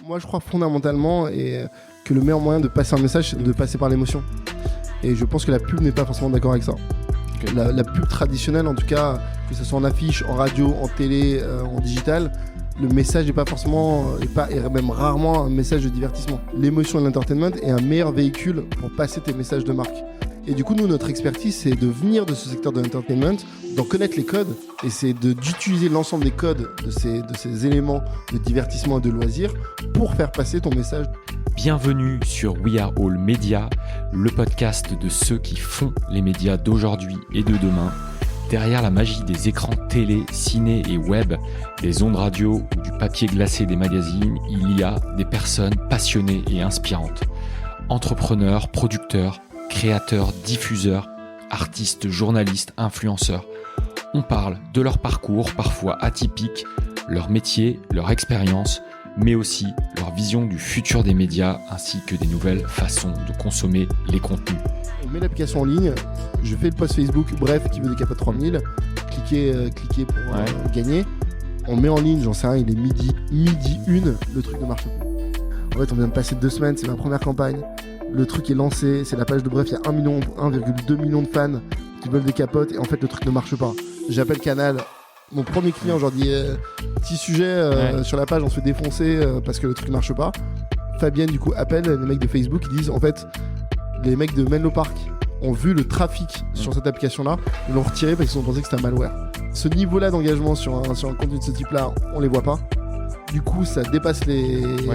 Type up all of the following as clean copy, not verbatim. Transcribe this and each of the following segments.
Moi, je crois fondamentalement que le meilleur moyen de passer un message, c'est de passer par l'émotion. Et je pense que la pub n'est pas forcément d'accord avec ça. Okay. La pub traditionnelle, en tout cas, que ce soit en affiche, en radio, en télé, en digital, le message n'est pas forcément, et même rarement un message de divertissement. L'émotion et l'entertainment est un meilleur véhicule pour passer tes messages de marque. Et du coup, nous, notre expertise, c'est de venir de ce secteur de l'entertainment, d'en connaître les codes, et c'est d'utiliser l'ensemble des codes de ces éléments de divertissement et de loisirs pour faire passer ton message. Bienvenue sur We Are All Media, le podcast de ceux qui font les médias d'aujourd'hui et de demain. Derrière la magie des écrans télé, ciné et web, des ondes radio ou du papier glacé des magazines, il y a des personnes passionnées et inspirantes. Entrepreneurs, producteurs, créateurs, diffuseurs, artistes, journalistes, influenceurs. On parle de leur parcours, parfois atypique, leur métier, leur expérience, mais aussi leur vision du futur des médias ainsi que des nouvelles façons de consommer les contenus. On met l'application en ligne, je fais le post Facebook, bref, qui veut des capotes 3000, cliquez pour gagner. On met en ligne, j'en sais rien, il est midi 1, le truc ne marche plus. En fait, on vient de passer 2 semaines, c'est ma première campagne. Le truc est lancé, c'est la page de bref, il y a 1,2 million de fans qui veulent des capotes et en fait le truc ne marche pas. J'appelle Canal, mon premier client, je leur dis petit sujet sur la page, on se fait défoncer parce que le truc ne marche pas. Fabienne du coup appelle les mecs de Facebook, ils disent en fait les mecs de Menlo Park ont vu le trafic sur cette application là, ils l'ont retiré parce qu'ils ont pensé que c'était un malware. Ce niveau là d'engagement sur un contenu de ce type là, on les voit pas. Du coup ça dépasse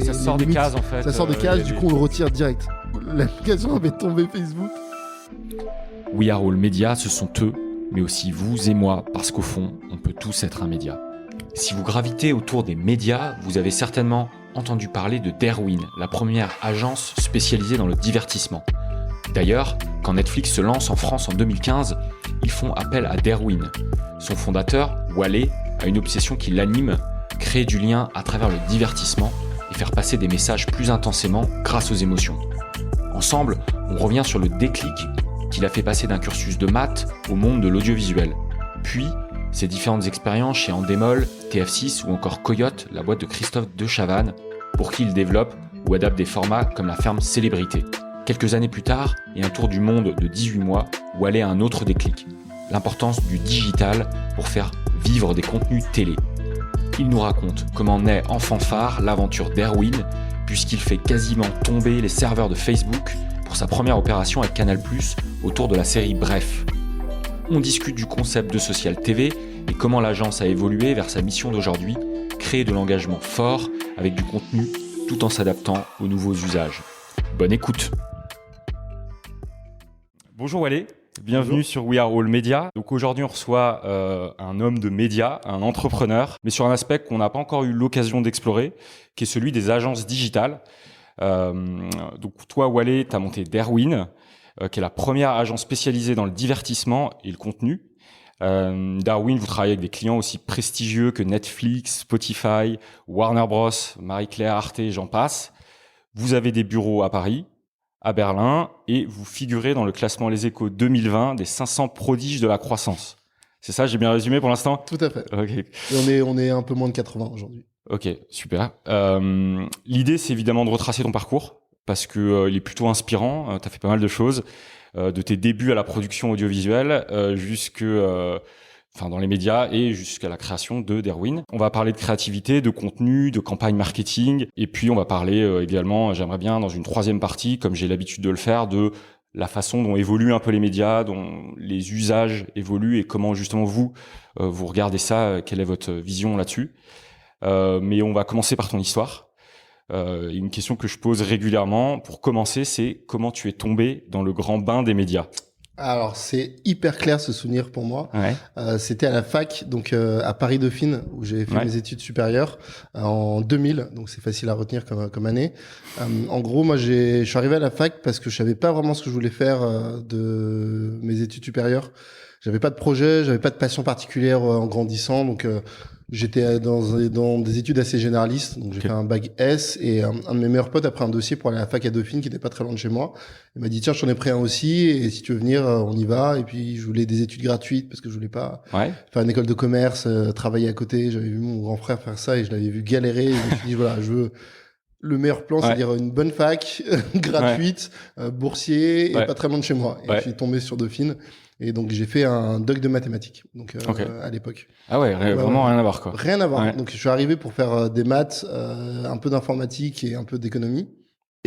ça sort des cases en fait. Ça sort des cases, du coup on le retire direct. L'application avait tombé Facebook. We Are All Media, ce sont eux, mais aussi vous et moi, parce qu'au fond, on peut tous être un média. Si vous gravitez autour des médias, vous avez certainement entendu parler de Derwin, la première agence spécialisée dans le divertissement. D'ailleurs, quand Netflix se lance en France en 2015, ils font appel à Derwin. Son fondateur, Wallet, a une obsession qui l'anime, créer du lien à travers le divertissement et faire passer des messages plus intensément grâce aux émotions. Ensemble, on revient sur le déclic qu'il a fait passer d'un cursus de maths au monde de l'audiovisuel. Puis, ses différentes expériences chez Endemol, TF6 ou encore Coyote, la boîte de Christophe de Chavannes, pour qui il développe ou adapte des formats comme la ferme Célébrité. Quelques années plus tard, et un tour du monde de 18 mois, Wallet a un autre déclic, l'importance du digital pour faire vivre des contenus télé. Il nous raconte comment naît en fanfare l'aventure d'Erwin, puisqu'il fait quasiment tomber les serveurs de Facebook pour sa première opération avec Canal+, autour de la série Bref. On discute du concept de Social TV et comment l'agence a évolué vers sa mission d'aujourd'hui, créer de l'engagement fort avec du contenu tout en s'adaptant aux nouveaux usages. Bonne écoute. Bonjour Wallet. Bienvenue sur We Are All Media. Donc aujourd'hui, on reçoit un homme de médias, un entrepreneur, mais sur un aspect qu'on n'a pas encore eu l'occasion d'explorer, qui est celui des agences digitales. Donc toi, Wallet, tu as monté Derwin, qui est la première agence spécialisée dans le divertissement et le contenu. Derwin, vous travaillez avec des clients aussi prestigieux que Netflix, Spotify, Warner Bros, Marie-Claire, Arte, j'en passe. Vous avez des bureaux à Paris, à Berlin, et vous figurez dans le classement Les Échos 2020 des 500 prodiges de la croissance. C'est ça, j'ai bien résumé pour l'instant ? Tout à fait. Okay. Et on est un peu moins de 80 aujourd'hui. Ok, super. L'idée, c'est évidemment de retracer ton parcours, parce que il est plutôt inspirant. Tu as fait pas mal de choses, de tes débuts à la production audiovisuelle dans les médias et jusqu'à la création de Derwin. On va parler de créativité, de contenu, de campagne marketing, et puis on va parler également, j'aimerais bien dans une troisième partie, comme j'ai l'habitude de le faire, de la façon dont évoluent un peu les médias, dont les usages évoluent et comment justement vous regardez ça, quelle est votre vision là-dessus. Mais on va commencer par ton histoire. Une question que je pose régulièrement pour commencer, c'est comment tu es tombé dans le grand bain des médias ? Alors c'est hyper clair ce souvenir pour moi. Ouais. C'était à la fac, donc à Paris Dauphine, où j'ai fait mes études supérieures en 2000, donc c'est facile à retenir comme année. En gros, moi je suis arrivé à la fac parce que je savais pas vraiment ce que je voulais faire de mes études supérieures. J'avais pas de projet, j'avais pas de passion particulière en grandissant, donc j'étais dans des études assez généralistes, donc j'ai fait un bac S, et un de mes meilleurs potes a pris un dossier pour aller à la fac à Dauphine qui était pas très loin de chez moi. Il m'a dit tiens, j'en ai pris un aussi, et si tu veux venir, on y va. Et puis je voulais des études gratuites parce que je voulais pas faire une école de commerce, travailler à côté. J'avais vu mon grand frère faire ça et je l'avais vu galérer, et je me suis dit voilà, je veux le meilleur plan, c'est-à-dire une bonne fac, gratuite, boursier, et pas très loin de chez moi. Et je suis tombé sur Dauphine. Et donc, j'ai fait un doc de mathématiques, donc, à l'époque. Ah ouais, vraiment rien à voir, quoi. Rien à voir. Donc, je suis arrivé pour faire des maths, un peu d'informatique et un peu d'économie.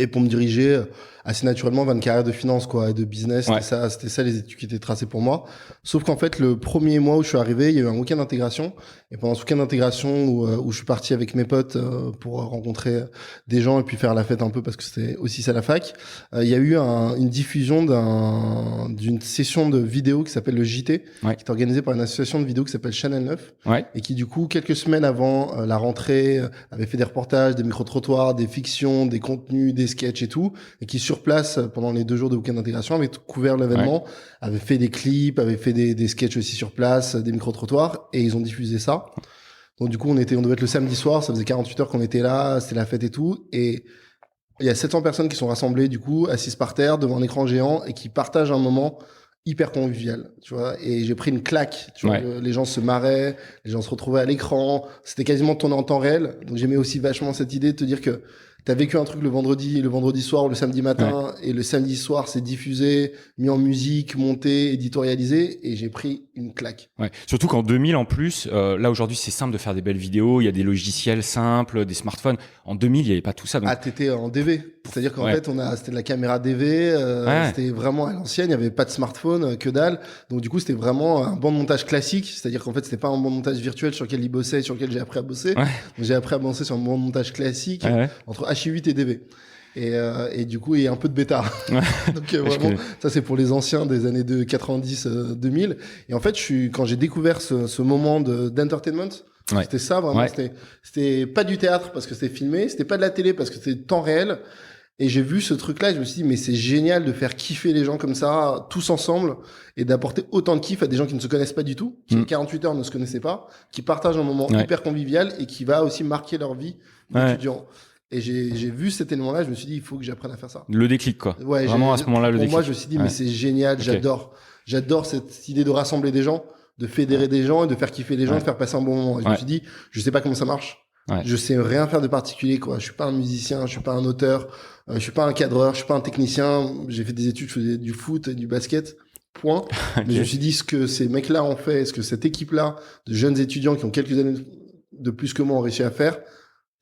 Et pour me diriger assez naturellement vers une carrière de finance, quoi, et de business. C'était ça les études qui étaient tracées pour moi. Sauf qu'en fait, le premier mois où je suis arrivé, il y a eu un week-end d'intégration. Et pendant ce week-end d'intégration où je suis parti avec mes potes pour rencontrer des gens et puis faire la fête un peu parce que c'était aussi ça la fac, il y a eu une diffusion d'une session de vidéo qui s'appelle le JT, qui est organisée par une association de vidéo qui s'appelle Channel 9, et qui du coup, quelques semaines avant la rentrée, avait fait des reportages, des micro-trottoirs, des fictions, des contenus, des sketchs et tout, et qui sur place, pendant les 2 jours de week-end d'intégration, avait couvert l'événement, avait fait des clips, avait fait des sketchs aussi sur place, des micro-trottoirs, et ils ont diffusé ça. Donc du coup, on devait être le samedi soir, ça faisait 48 heures qu'on était là, c'était la fête et tout, et il y a 700 personnes qui sont rassemblées, du coup, assises par terre, devant un écran géant, et qui partagent un moment hyper convivial, tu vois, et j'ai pris une claque, tu vois, les gens se marraient, les gens se retrouvaient à l'écran, c'était quasiment tourné en temps réel, donc j'aimais aussi vachement cette idée de te dire que t'as vécu un truc le vendredi soir ou le samedi matin, et le samedi soir c'est diffusé, mis en musique, monté, éditorialisé, et j'ai pris une claque. Surtout qu'en 2000 en plus, là aujourd'hui c'est simple de faire des belles vidéos, il y a des logiciels simples, des smartphones. En 2000 il n'y avait pas tout ça. Donc... Ah, t'étais en DV, c'est-à-dire qu'en fait c'était de la caméra DV, c'était vraiment à l'ancienne, il n'y avait pas de smartphone, que dalle. Donc du coup c'était vraiment un banc de montage classique, c'est-à-dire qu'en fait c'était pas un banc de montage virtuel sur lequel il bossait, sur lequel j'ai appris à bosser. Donc j'ai appris à bosser sur un banc de montage classique entre H8 et DV. Et du coup, il y a un peu de bêta. Donc vraiment, ça c'est pour les anciens des années 90-2000. Et en fait, quand j'ai découvert ce moment d'entertainment, c'était ça vraiment. C'était pas du théâtre parce que c'était filmé, c'était pas de la télé parce que c'était temps réel. Et j'ai vu ce truc-là, et je me suis dit, mais c'est génial de faire kiffer les gens comme ça, tous ensemble, et d'apporter autant de kiff à des gens qui ne se connaissent pas du tout, qui 48 heures ne se connaissaient pas, qui partagent un moment hyper convivial et qui va aussi marquer leur vie d'étudiant. Et j'ai vu cet élément-là, je me suis dit, il faut que j'apprenne à faire ça. Le déclic, quoi. Vraiment à ce moment-là, le déclic. Pour moi, je me suis dit, mais c'est génial, j'adore cette idée de rassembler des gens, de fédérer des gens et de faire kiffer les gens, de faire passer un bon moment. Et je me suis dit, je sais pas comment ça marche. Je sais rien faire de particulier, quoi. Je suis pas un musicien, je suis pas un auteur, je suis pas un cadreur, je suis pas un technicien. J'ai fait des études, je faisais du foot et du basket. Point. Mais je me suis dit, ce que ces mecs-là ont fait, ce que cette équipe-là de jeunes étudiants qui ont quelques années de plus que moi ont réussi à faire,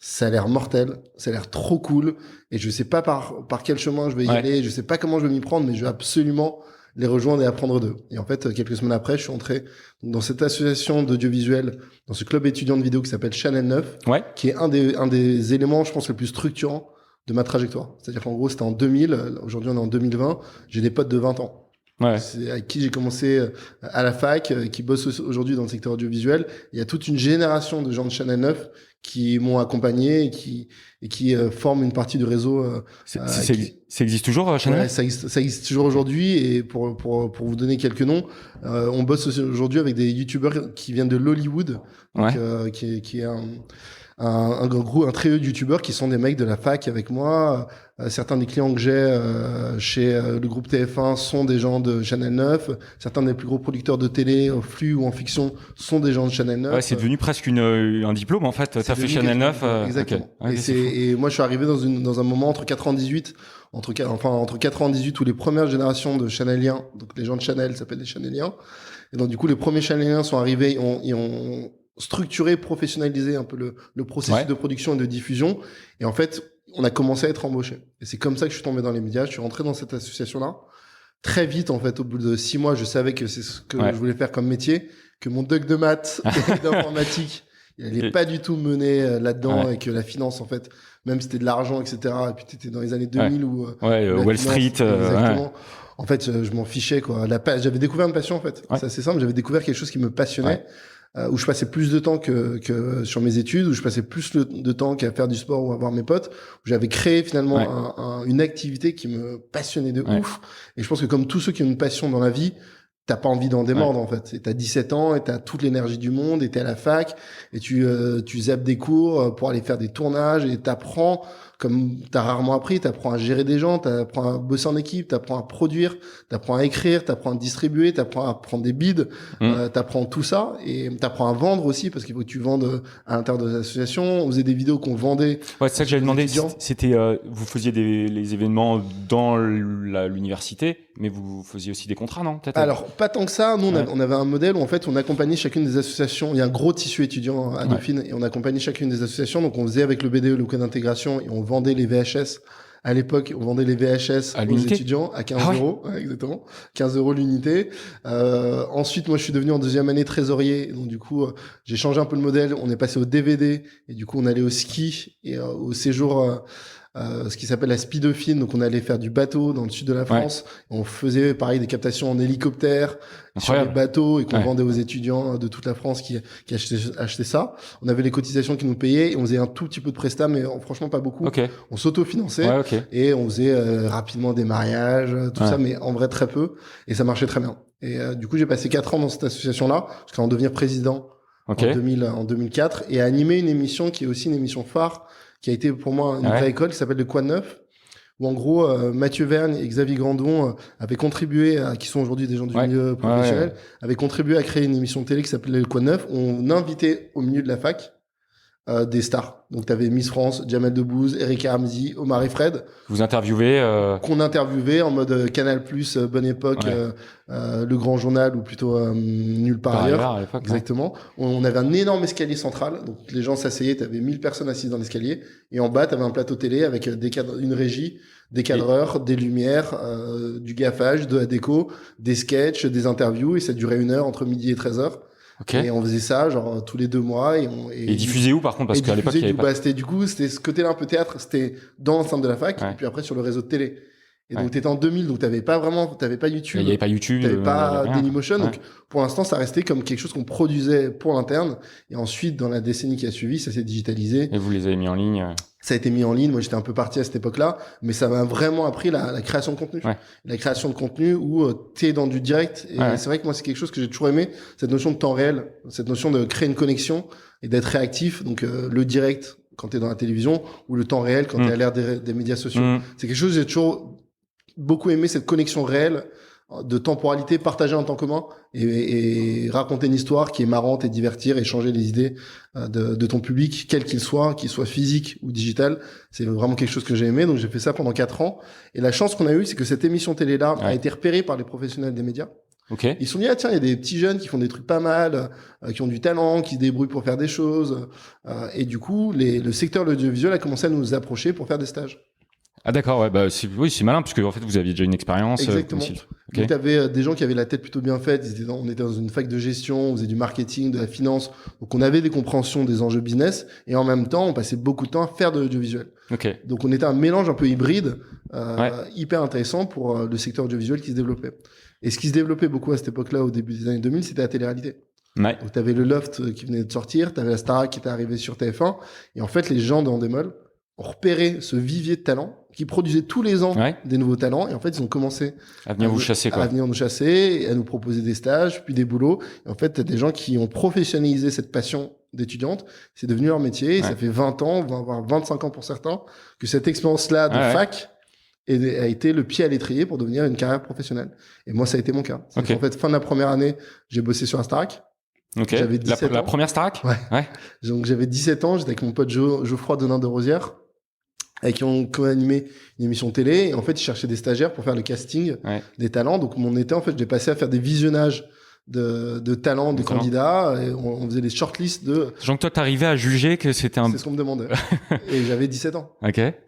ça a l'air mortel, ça a l'air trop cool. Et je sais pas par quel chemin je vais y aller, je sais pas comment je vais m'y prendre, mais je vais absolument les rejoindre et apprendre d'eux. Et en fait, quelques semaines après, je suis entré dans cette association d'audiovisuel, dans ce club étudiant de vidéo qui s'appelle Channel 9, qui est un des éléments, je pense, le plus structurant de ma trajectoire. C'est-à-dire qu'en gros, c'était en 2000, aujourd'hui on est en 2020, j'ai des potes de 20 ans. C'est avec qui j'ai commencé à la fac, qui bossent aujourd'hui dans le secteur audiovisuel. Il y a toute une génération de gens de Channel 9 qui m'ont accompagné et qui forment une partie du réseau. Ça existe toujours, Channel 9 ça existe toujours aujourd'hui. Et pour vous donner quelques noms, on bosse aujourd'hui avec des youtubeurs qui viennent de l'Hollywood, qui est un trio de youtubeurs qui sont des mecs de la fac avec moi. Certains des clients que j'ai chez le groupe TF1 sont des gens de Channel 9. Certains des plus gros producteurs de télé, en flux ou en fiction, sont des gens de Channel 9. C'est devenu presque un diplôme, en fait. T'as fait Channel 9. Exactement. Et moi, je suis arrivé dans un moment entre 4 ans 18, entre 4 ans 18 où les premières générations de Channeliens, donc les gens de Channel s'appellent des Channeliens. Et donc, du coup, les premiers Channeliens sont arrivés, ils ont structuré, professionnalisé un peu le processus de production et de diffusion. Et en fait, on a commencé à être embauché. Et c'est comme ça que je suis tombé dans les médias. Je suis rentré dans cette association-là. Très vite, en fait, au bout de 6 mois, je savais que c'est ce que je voulais faire comme métier, que mon doc de maths et d'informatique, il allait pas du tout mener là-dedans et que la finance, en fait, même si c'était de l'argent, etc. Et puis t'étais dans les années 2000 où Wall Street, exactement. En fait, je m'en fichais, quoi. J'avais découvert une passion, en fait. C'est assez simple. J'avais découvert quelque chose qui me passionnait. Où je passais plus de temps que sur mes études, où je passais plus de temps qu'à faire du sport ou à voir mes potes, où j'avais créé finalement une activité qui me passionnait de ouf. Et je pense que comme tous ceux qui ont une passion dans la vie, t'as pas envie d'en démordre en fait. T'as 17 ans et t'as toute l'énergie du monde et t'es à la fac et tu zappes des cours pour aller faire des tournages et t'apprends comme t'as rarement appris, t'apprends à gérer des gens, t'apprends à bosser en équipe, t'apprends à produire, t'apprends à écrire, t'apprends à distribuer, t'apprends à prendre des bids, t'apprends tout ça et t'apprends à vendre aussi parce qu'il faut que tu vendes à l'intérieur des associations. On faisait des vidéos qu'on vendait. Ouais, c'est ça que j'avais demandé. Étudiants. C'était, vous faisiez les événements dans l'université, mais vous faisiez aussi des contrats, non? Peut-être. Alors, pas tant que ça. Nous, on avait un modèle où, en fait, on accompagnait chacune des associations. Il y a un gros tissu étudiant à Dauphine et on accompagnait chacune des associations. Donc, on faisait avec le BDE, le code d'intégration, et on vendait les VHS. À l'époque, on vendait les VHS aux étudiants à 15 euros. Ouais, exactement. 15 euros l'unité. Ensuite, moi, je suis devenu en deuxième année trésorier. Donc, du coup, j'ai changé un peu le modèle. On est passé au DVD et du coup, on allait au ski et au séjour, ce qui s'appelle la Speed Dauphine. Donc, on allait faire du bateau dans le sud de la France. On faisait, pareil, des captations en hélicoptère sur les bateaux et qu'on vendait aux étudiants de toute la France qui achetaient ça. On avait les cotisations qui nous payaient et on faisait un tout petit peu de prestat, mais franchement pas beaucoup. On s'autofinançait et on faisait rapidement des mariages, tout ça, mais en vrai très peu. Et ça marchait très bien. Et du coup, j'ai passé 4 ans dans cette association-là jusqu'à en devenir président en 2004 et à animer une émission qui est aussi une émission phare qui a été pour moi une vraie école qui s'appelle le Quoi de Neuf, où en gros Mathieu Vergne et Xavier Grandon avaient contribué, qui sont aujourd'hui des gens du milieu professionnel, avaient contribué à créer une émission de télé qui s'appelait le Quoi de Neuf. On invitait au milieu de la fac des stars. Donc t'avais Miss France, Jamel Debbouze, Erika Ramsey, Omar et Fred. Vous interviewez qu'on interviewait en mode Canal+, Bonne Époque, Le Grand Journal ou plutôt Nulle part ailleurs. Exactement. On avait un énorme escalier central. Donc les gens s'asseyaient, t'avais 1000 personnes assises dans l'escalier et en bas t'avais un plateau télé avec une régie, des cadreurs, des lumières, du gaffage, de la déco, des sketchs, des interviews et ça durait 1 heure entre midi et 13h. Et on faisait ça genre tous les 2 mois et diffusé où par contre parce qu'à l'époque il y avait pas c'était ce côté-là un peu théâtre, c'était dans l'enceinte de la fac et puis après sur le réseau de télé. Et donc t'étais en 2000 donc t'avais pas YouTube, il y avait pas YouTube, t'avais pas Dailymotion donc pour l'instant ça restait comme quelque chose qu'on produisait pour l'interne et ensuite dans la décennie qui a suivi ça s'est digitalisé et vous les avez mis en ligne. Ça a été mis en ligne. Moi, j'étais un peu parti à cette époque-là, mais ça m'a vraiment appris la création de contenu. La création de contenu où t'es dans du direct. Et c'est vrai que moi, c'est quelque chose que j'ai toujours aimé, cette notion de temps réel, cette notion de créer une connexion et d'être réactif. Donc, le direct quand t'es dans la télévision ou le temps réel quand t'es à l'ère des médias sociaux. C'est quelque chose que j'ai toujours beaucoup aimé, cette connexion réelle de temporalité partagée en temps commun et raconter une histoire qui est marrante et divertir et changer les idées de ton public, quel qu'il soit physique ou digital. C'est vraiment quelque chose que j'ai aimé. Donc j'ai fait ça pendant 4 ans. Et la chance qu'on a eue, c'est que cette émission télé-là a été repérée par les professionnels des médias. Ils se sont dit, tiens, il y a des petits jeunes qui font des trucs pas mal, qui ont du talent, qui se débrouillent pour faire des choses. Et du coup, le secteur de l'audiovisuel a commencé à nous approcher pour faire des stages. Ah d'accord, c'est malin puisque en fait vous aviez déjà une expérience. Exactement. Donc t'avais des gens qui avaient la tête plutôt bien faite. On était dans une fac de gestion, on faisait du marketing, de la finance. Donc on avait des compréhensions des enjeux business et en même temps on passait beaucoup de temps à faire de l'audiovisuel. Donc on était un mélange un peu hybride, hyper intéressant pour le secteur audiovisuel qui se développait. Et ce qui se développait beaucoup à cette époque-là, au début des années 2000, c'était la télé-réalité. Donc t'avais le Loft qui venait de sortir, t'avais la Starac qui était arrivée sur TF1 et en fait les gens de Endemol ont repéré ce vivier de talents qui produisait tous les ans des nouveaux talents et en fait ils ont commencé à venir vous chasser à venir nous chasser et à nous proposer des stages puis des boulots et en fait t'as des gens qui ont professionnalisé cette passion d'étudiante, c'est devenu leur métier et ça fait 20 ans, voire 25 ans pour certains que cette expérience-là de fac a été le pied à l'étrier pour devenir une carrière professionnelle et moi ça a été mon cas. En fait fin de la première année j'ai bossé sur un Starac. J'avais 17 ans. La première Starac. Donc j'avais 17 ans, j'étais avec mon pote Geoffroy Denain de Rosière avec qui on co-animé une émission télé et en fait ils cherchaient des stagiaires pour faire le casting des talents. Donc mon été en fait j'ai passé à faire des visionnages de talents des candidats et on faisait des shortlists de genre que toi t'arrivais à juger que c'était c'est ce qu'on me demandait et j'avais 17 ans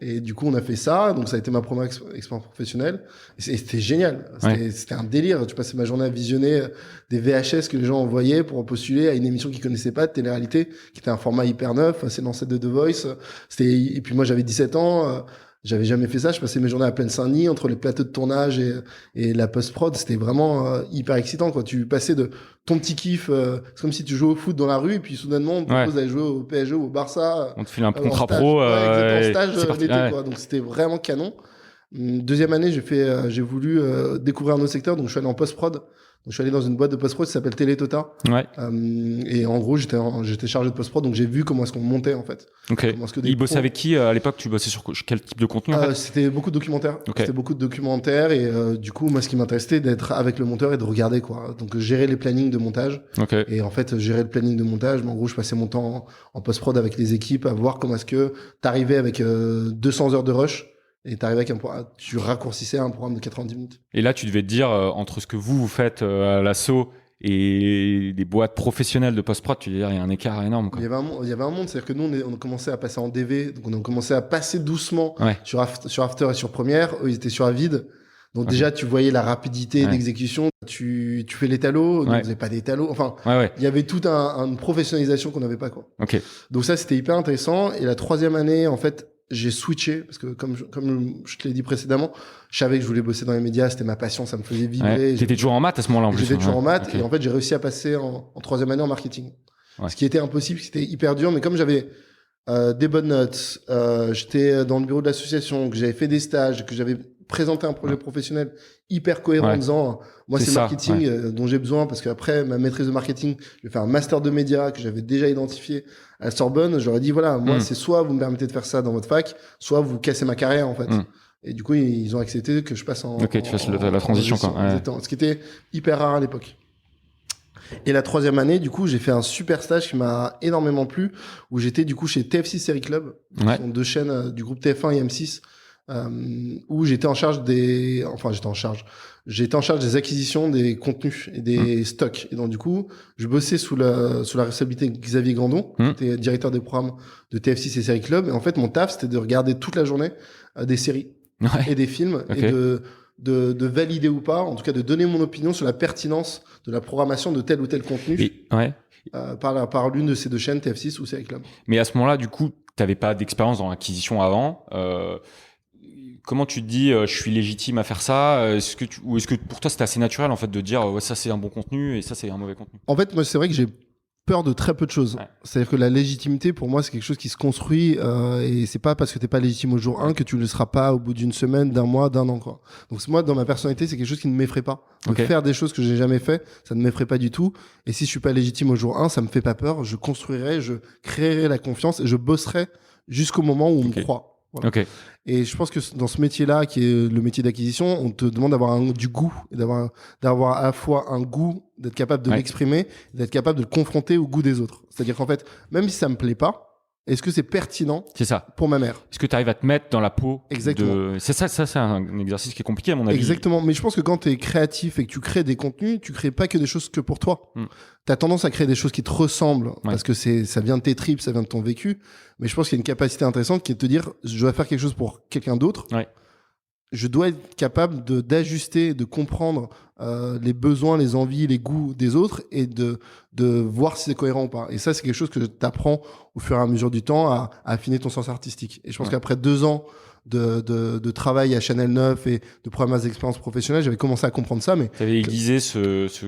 et du coup on a fait ça donc ça a été ma première expérience professionnelle et c'était génial, c'était un délire. Tu passais ma journée à visionner des VHS que les gens envoyaient pour postuler à une émission qu'ils connaissaient pas de télé-réalité qui était un format hyper neuf, c'est l'ancêtre de The Voice. Et puis moi j'avais 17 ans, j'avais jamais fait ça. Je passais mes journées à Plaine-Saint-Denis entre les plateaux de tournage et la post-prod. C'était vraiment hyper excitant, quoi. Tu passais de ton petit kiff, c'est comme si tu jouais au foot dans la rue et puis soudainement on te propose d'aller jouer au PSG ou au Barça. On te file un contrat pro. En stage l'été, quoi. Donc c'était vraiment canon. Deuxième année, j'ai voulu découvrir un autre secteur, donc je suis allé en post-prod Donc je suis allé dans une boîte de post-prod qui s'appelle Télétota. Ouais. Et en gros, j'étais chargé de post-prod, donc j'ai vu comment est-ce qu'on montait en fait. Ok. Il bossait avec qui à l'époque? Tu bossais sur quel type de contenu en fait? C'était beaucoup de documentaires. Okay. C'était beaucoup de documentaires et du coup, moi, ce qui m'intéressait, d'être avec le monteur et de regarder quoi. Donc gérer les plannings de montage. Okay. Et en fait, gérer le planning de montage, mais en gros, je passais mon temps en post-prod avec les équipes à voir comment est-ce que t'arrivais avec 200 heures de rush. Et t'arrivais avec tu raccourcissais un programme de 90 minutes. Et là, tu devais te dire, entre ce que vous faites à l'assaut et des boîtes professionnelles de post-prod, tu veux dire, il y a un écart énorme, quoi. Il y avait un monde, c'est-à-dire que nous, on a commencé à passer en DV, donc on a commencé à passer doucement sur After et sur Premiere. Eux, ils étaient sur Avid. Donc déjà, tu voyais la rapidité d'exécution. Tu fais les talos, donc vous n'avez pas des talos. Enfin, il y avait toute une professionnalisation qu'on n'avait pas, quoi. Okay. Donc ça, c'était hyper intéressant. Et la 3e année, en fait, j'ai switché parce que comme je te l'ai dit précédemment, je savais que je voulais bosser dans les médias, c'était ma passion, ça me faisait vibrer. T'étais toujours en maths à ce moment-là en plus. J'étais toujours en maths et en fait j'ai réussi à passer en 3e année en marketing. Ce qui était impossible, c'était hyper dur, mais comme j'avais des bonnes notes, j'étais dans le bureau de l'association, que j'avais fait des stages, que j'avais présenté un projet professionnel hyper cohérent en disant moi c'est marketing dont j'ai besoin parce qu'après ma maîtrise de marketing, je vais faire un master de médias que j'avais déjà identifié à la Sorbonne. J'aurais dit voilà, moi c'est soit vous me permettez de faire ça dans votre fac, soit vous cassez ma carrière en fait. Et du coup ils ont accepté que je passe en tu fasses la transition quoi. Exactement, ce qui était hyper rare à l'époque. Et la 3e année, du coup, j'ai fait un super stage qui m'a énormément plu, où j'étais du coup chez TF6 Série Club, qui sont 2 chaînes du groupe TF1 et M6, où j'étais en charge des des acquisitions des contenus et des stocks. Et donc du coup, je bossais sous la responsabilité de Xavier Grandon, qui était directeur des programmes de TF6 et Série Club. Et en fait, mon taf, c'était de regarder toute la journée des séries et des films et de valider ou pas, en tout cas de donner mon opinion sur la pertinence de la programmation de tel ou tel contenu par l'une de ces 2 chaînes, TF6 ou Série Club. Mais à ce moment-là, du coup, t'avais pas d'expérience dans l'acquisition avant. Comment tu te dis je suis légitime à faire ça? Est-ce que pour toi c'était assez naturel en fait de dire ça c'est un bon contenu et ça c'est un mauvais contenu? En fait, moi c'est vrai que j'ai peur de très peu de choses. C'est-à-dire que la légitimité pour moi c'est quelque chose qui se construit et c'est pas parce que t'es pas légitime au jour 1 que tu le seras pas au bout d'une semaine, d'un mois, d'un an quoi. Donc moi dans ma personnalité c'est quelque chose qui ne m'effraie pas. De faire des choses que j'ai jamais fait, ça ne m'effraie pas du tout. Et si je suis pas légitime au jour 1, ça me fait pas peur. Je construirai, je créerai la confiance et je bosserai jusqu'au moment où on me croit. Voilà. Et je pense que dans ce métier-là, qui est le métier d'acquisition, on te demande d'avoir du goût et d'avoir à la fois un goût, d'être capable de l'exprimer, d'être capable de le confronter au goût des autres. C'est-à-dire qu'en fait, même si ça me plaît pas, est-ce que c'est pertinent pour ma mère? Est-ce que tu arrives à te mettre dans la peau? Exactement. C'est ça, c'est un exercice qui est compliqué à mon avis. Exactement. Mais je pense que quand tu es créatif et que tu crées des contenus, tu crées pas que des choses que pour toi. Tu as tendance à créer des choses qui te ressemblent parce que ça vient de tes tripes, ça vient de ton vécu. Mais je pense qu'il y a une capacité intéressante qui est de te dire, je dois faire quelque chose pour quelqu'un d'autre. Je dois être capable d'ajuster, de comprendre les besoins, les envies, les goûts des autres et de voir si c'est cohérent ou pas. Et ça, c'est quelque chose que tu apprends au fur et à mesure du temps à affiner ton sens artistique. Et je pense qu'après 2 ans de travail à Chanel 9 et de premières expériences professionnelles, j'avais commencé à comprendre ça. Mais tu avais aiguisé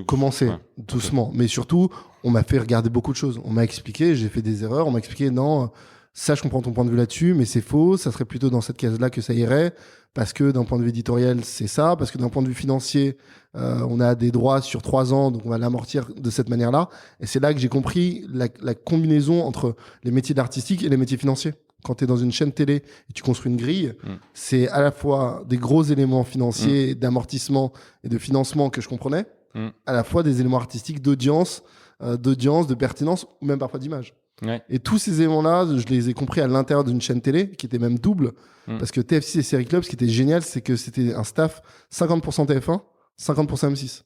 commencer doucement. Mais surtout, on m'a fait regarder beaucoup de choses. On m'a expliqué, j'ai fait des erreurs. On m'a expliqué, non, ça, je comprends ton point de vue là-dessus, mais c'est faux. Ça serait plutôt dans cette case-là que ça irait. Parce que d'un point de vue éditorial, c'est ça. Parce que d'un point de vue financier, on a des droits sur 3 ans, donc on va l'amortir de cette manière-là. Et c'est là que j'ai compris la combinaison entre les métiers d'artistique et les métiers financiers. Quand tu es dans une chaîne télé et tu construis une grille, c'est à la fois des gros éléments financiers, d'amortissement et de financement que je comprenais, à la fois des éléments artistiques d'audience, de pertinence ou même parfois d'image. Et tous ces éléments-là, je les ai compris à l'intérieur d'une chaîne télé qui était même double. Parce que TF6 et Série Club, ce qui était génial, c'est que c'était un staff 50% TF1, 50% M6.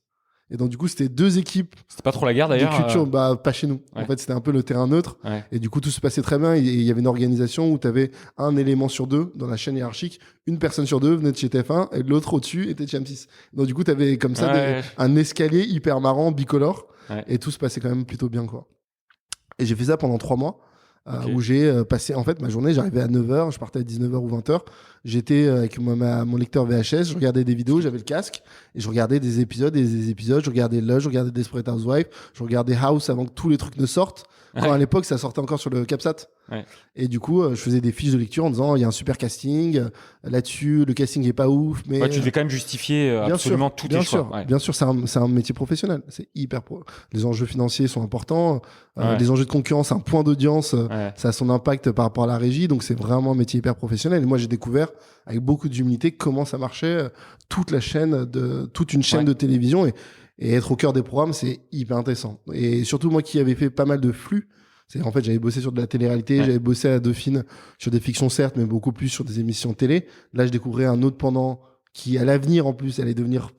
Et donc, du coup, c'était 2 équipes. C'était pas trop la guerre d'ailleurs. De culture, pas chez nous. En fait, c'était un peu le terrain neutre. Et du coup, tout se passait très bien. Et il y avait une organisation où tu avais un élément sur 2 dans la chaîne hiérarchique. Une personne sur 2 venait de chez TF1 et l'autre au-dessus était de chez M6. Donc, du coup, tu avais comme ça un escalier hyper marrant, bicolore. Et tout se passait quand même plutôt bien, quoi. Et j'ai fait ça pendant 3 mois. Où j'ai passé en fait ma journée, j'arrivais à 9h, je partais à 19h ou 20h, j'étais avec mon lecteur VHS, je regardais des vidéos, j'avais le casque et je regardais des épisodes, je regardais Lush, je regardais Desperate Housewives, je regardais House avant que tous les trucs ne sortent, quand à l'époque ça sortait encore sur le CapSat. Ouais. Et du coup, je faisais des fiches de lecture en disant il y a un super casting là-dessus, le casting est pas ouf, mais Ouais, tu devais quand même justifier absolument tous tes choix. Ouais. Bien sûr, c'est un métier professionnel, c'est hyper les enjeux financiers sont importants, les enjeux de concurrence, un point d'audience, ça a son impact par rapport à la régie, donc c'est vraiment un métier hyper professionnel. Et moi, j'ai découvert avec beaucoup d'humilité comment ça marchait, toute une chaîne de télévision, et être au cœur des programmes, c'est hyper intéressant. Et surtout moi qui avais fait pas mal de flux, en fait j'avais bossé sur de la télé-réalité, j'avais bossé à Dauphine sur des fictions certes, mais beaucoup plus sur des émissions télé. Là, je découvrais un autre pendant qui, à l'avenir en plus, allait devenir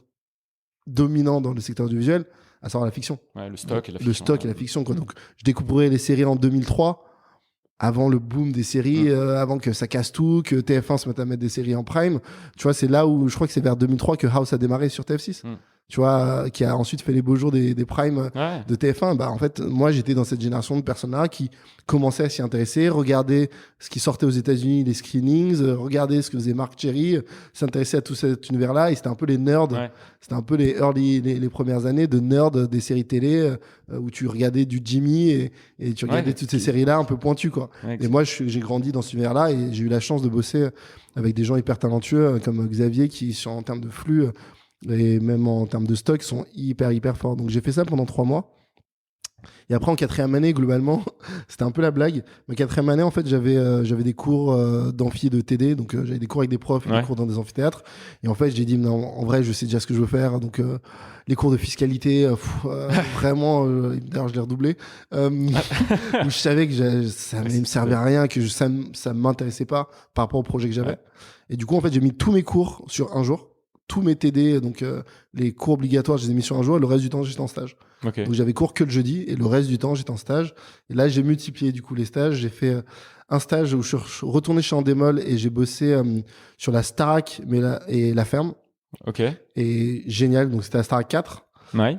dominant dans le secteur du visuel, à savoir la fiction. Ouais, le stock et la fiction. Le stock et la fiction, quoi. Donc je découvrais les séries en 2003. Avant le boom des séries, avant que ça casse tout, que TF1 se mette à mettre des séries en prime. Tu vois, c'est là où je crois que c'est vers 2003 que House a démarré sur TF6. Tu vois, qui a ensuite fait les beaux jours des primes de TF1. Bah, en fait, moi, j'étais dans cette génération de personnes-là qui commençaient à s'y intéresser, regarder ce qui sortait aux États-Unis, les screenings, regarder ce que faisait Marc Cherry, s'intéresser à tout cet univers-là. Et c'était un peu les nerds. C'était un peu les premières années de nerds des séries télé, où tu regardais du Jimmy et tu regardais toutes ces séries-là un peu pointues, quoi. Et moi, j'ai grandi dans cet univers-là et j'ai eu la chance de bosser avec des gens hyper talentueux comme Xavier qui, en termes de flux, et même en termes de stock, sont hyper forts. Donc j'ai fait ça pendant 3 mois. Et après, en 4e année, globalement, c'était un peu la blague. Ma 4e année, en fait, j'avais des cours d'amphi de TD. Donc j'avais des cours avec des profs, des cours dans des amphithéâtres. Et en fait, j'ai dit, non, en vrai, je sais déjà ce que je veux faire. Donc les cours de fiscalité, vraiment, d'ailleurs, je l'ai redoublé. Où je savais que ça ne me servait à rien, que ça ne m'intéressait pas par rapport au projet que j'avais. Et du coup, en fait, j'ai mis tous mes cours sur un jour. Tous mes TD, donc les cours obligatoires, je les ai mis sur un jour, et le reste du temps, j'étais en stage. Donc j'avais cours que le jeudi, et le reste du temps, j'étais en stage. Et là, j'ai multiplié du coup les stages. J'ai fait un stage où je suis retourné chez Endemol et j'ai bossé sur la Starac et la ferme. Et génial, donc c'était la Starac 4.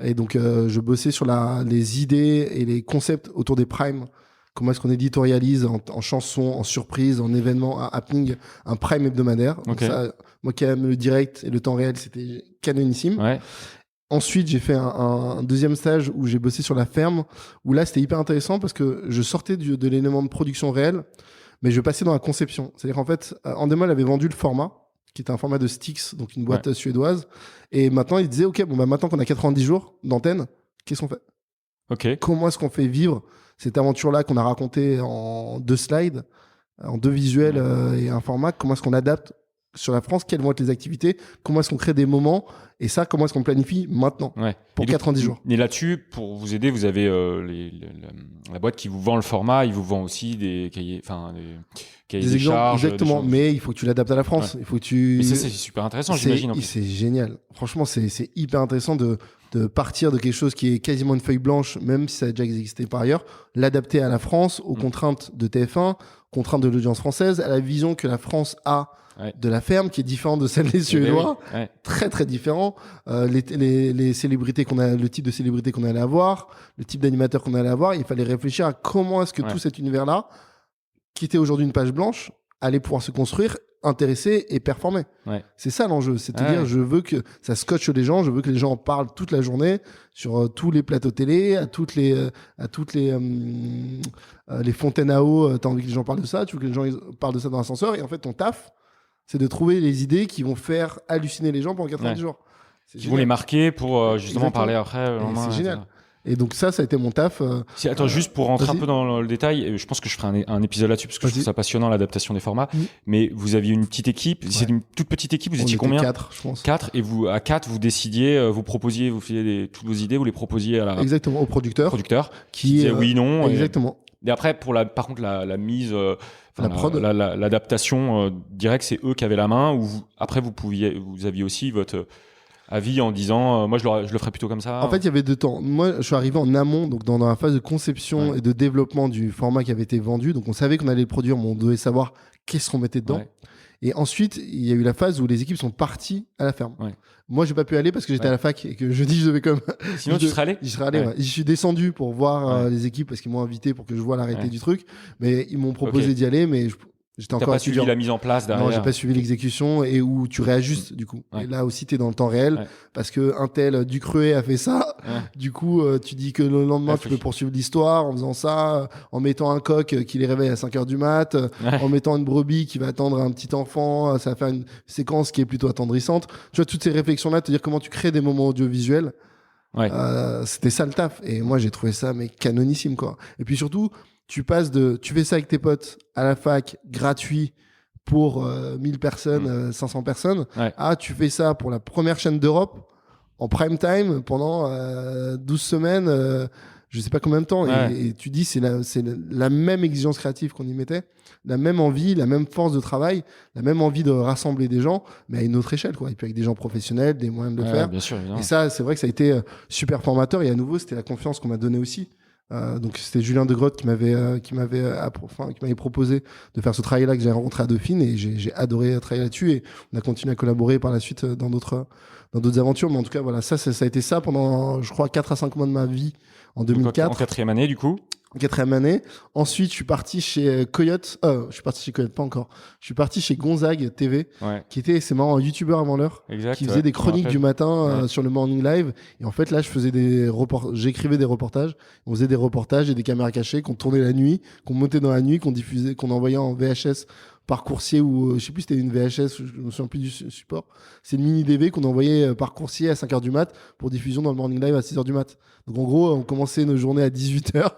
Et donc je bossais sur les idées et les concepts autour des primes. Comment est-ce qu'on éditorialise en chanson, en surprise, en événement, en happening, un prime hebdomadaire. Donc ça, moi qui aime le direct et le temps réel, c'était canonissime. Ensuite, j'ai fait un deuxième stage où j'ai bossé sur la ferme, où là, c'était hyper intéressant parce que je sortais de l'élément de production réel, mais je passais dans la conception. C'est-à-dire qu'en fait, Endemol avait vendu le format, qui était un format de Styx, donc une boîte suédoise. Et maintenant, il disait, OK, bon, bah, maintenant qu'on a 90 jours d'antenne, qu'est-ce qu'on fait? Comment est-ce qu'on fait vivre cette aventure-là qu'on a racontée en 2 slides, en 2 visuels et un format? Comment est-ce qu'on adapte sur la France? Quelles vont être les activités? Comment est-ce qu'on crée des moments? Et ça, comment est-ce qu'on planifie maintenant pour 90 jours? Et là-dessus, pour vous aider, vous avez la boîte qui vous vend le format, il vous vend aussi des cahiers, des charges. Exactement, mais il faut que tu l'adaptes à la France. Il faut que tu... Mais ça, c'est super intéressant, j'imagine. C'est génial. Franchement, c'est hyper intéressant de partir de quelque chose qui est quasiment une feuille blanche, même si ça a déjà existé par ailleurs, l'adapter à la France, aux contraintes de TF1, contraintes de l'audience française, à la vision que la France a de la ferme, qui est différente de celle des Suédois, très très différent. Les célébrités le type de célébrité qu'on allait avoir, le type d'animateur qu'on allait avoir, il fallait réfléchir à comment est-ce que tout cet univers-là, qui était aujourd'hui une page blanche, allait pouvoir se construire, intéresser et performer. C'est ça l'enjeu, c'est-à-dire je veux que ça scotche les gens, je veux que les gens en parlent toute la journée sur tous les plateaux télé, à toutes les fontaines à eau, t'as envie que les gens parlent de ça, tu veux que les gens parlent de ça dans l'ascenseur, et en fait ton taf, c'est de trouver les idées qui vont faire halluciner les gens pendant 90 jours. Vous les marquez pour justement parler après. C'est génial. Et donc ça a été mon taf. Attends, juste pour rentrer un peu dans le détail, je pense que je ferai un épisode là-dessus parce que je trouve ça passionnant, l'adaptation des formats. Mais vous aviez une petite équipe, c'est une toute petite équipe, vous étiez combien? 4, je pense. 4, et vous, à 4, vous décidiez, vous proposiez, vous filiez toutes vos idées, vous les proposiez Exactement, au producteur. Qui disait oui, non. Exactement. Et après, par contre, la mise, la prod, l'adaptation directe, c'est eux qui avaient la main, ou après vous aviez aussi votre avis en disant moi je le ferais plutôt comme ça. En fait, il y avait 2 temps. Moi, je suis arrivé en amont, donc dans la phase de conception et de développement du format qui avait été vendu. Donc on savait qu'on allait le produire, mais on devait savoir qu'est-ce qu'on mettait dedans. Et ensuite, il y a eu la phase où les équipes sont parties à la ferme. Moi, j'ai pas pu aller parce que j'étais à la fac et que je dis je devais comme. Sinon, tu serais allé? J'y serais allé. J'y suis descendu pour voir les équipes parce qu'ils m'ont invité pour que je vois la réalité du truc. Mais ils m'ont proposé d'y aller, mais J'étais T'as encore pas suivi étudiant. la mise en place derrière. Non, j'ai pas suivi l'exécution et où tu réajustes du coup. Ouais. Et là aussi, t'es dans le temps réel Ouais. parce que un tel Ducreuet a fait ça. Ouais. Du coup, tu dis que le lendemain, Ouais, tu peux poursuivre l'histoire en faisant ça, en mettant un coq qui les réveille à 5 heures du mat, Ouais. en mettant une brebis qui va attendre un petit enfant. Ça va faire une séquence qui est plutôt attendrissante. Tu vois, toutes ces réflexions-là, te dire comment tu crées des moments audiovisuels. Ouais. C'était ça le taf. Et moi, j'ai trouvé ça mais canonissime, quoi. Et puis surtout, tu fais ça avec tes potes à la fac, gratuit pour 1000 personnes, 500 personnes. Ouais. Ah, tu fais ça pour la première chaîne d'Europe en prime time pendant 12 semaines, je sais pas combien de temps. Ouais. Et tu dis, c'est la même exigence créative qu'on y mettait, la même envie, la même force de travail, la même envie de rassembler des gens, mais à une autre échelle, quoi. Et puis avec des gens professionnels, des moyens de le Ouais, faire. bien sûr, évidemment. Et ça, c'est vrai que ça a été super formateur. Et à nouveau, c'était la confiance qu'on m'a donnée aussi. Donc c'était Julien Degrotte qui m'avait proposé de faire ce travail-là que j'ai rencontré à Dauphine et j'ai adoré travailler là-dessus et on a continué à collaborer par la suite dans d'autres aventures. Mais en tout cas, voilà, ça a été ça pendant, je crois, 4 à 5 mois de ma vie en Donc, 2004. en 4e année, du coup. 4e année. Ensuite, je suis parti chez Coyote. Je suis parti chez Coyote, pas encore. Je suis parti chez Gonzague TV, Ouais. qui était, c'est marrant, un youtubeur avant l'heure, Exact. qui faisait ouais, des je me chroniques rappelle. du matin Ouais. sur le Morning Live. Et en fait, là, j'écrivais des reportages. On faisait des reportages et des caméras cachées qu'on tournait la nuit, qu'on montait dans la nuit, qu'on diffusait, qu'on envoyait en VHS par coursier ou je sais plus si c'était une VHS, je me souviens plus du support. C'est une mini DV qu'on envoyait par coursier à 5h du mat pour diffusion dans le Morning Live à 6h du mat. Donc en gros, on commençait nos journées à 18h.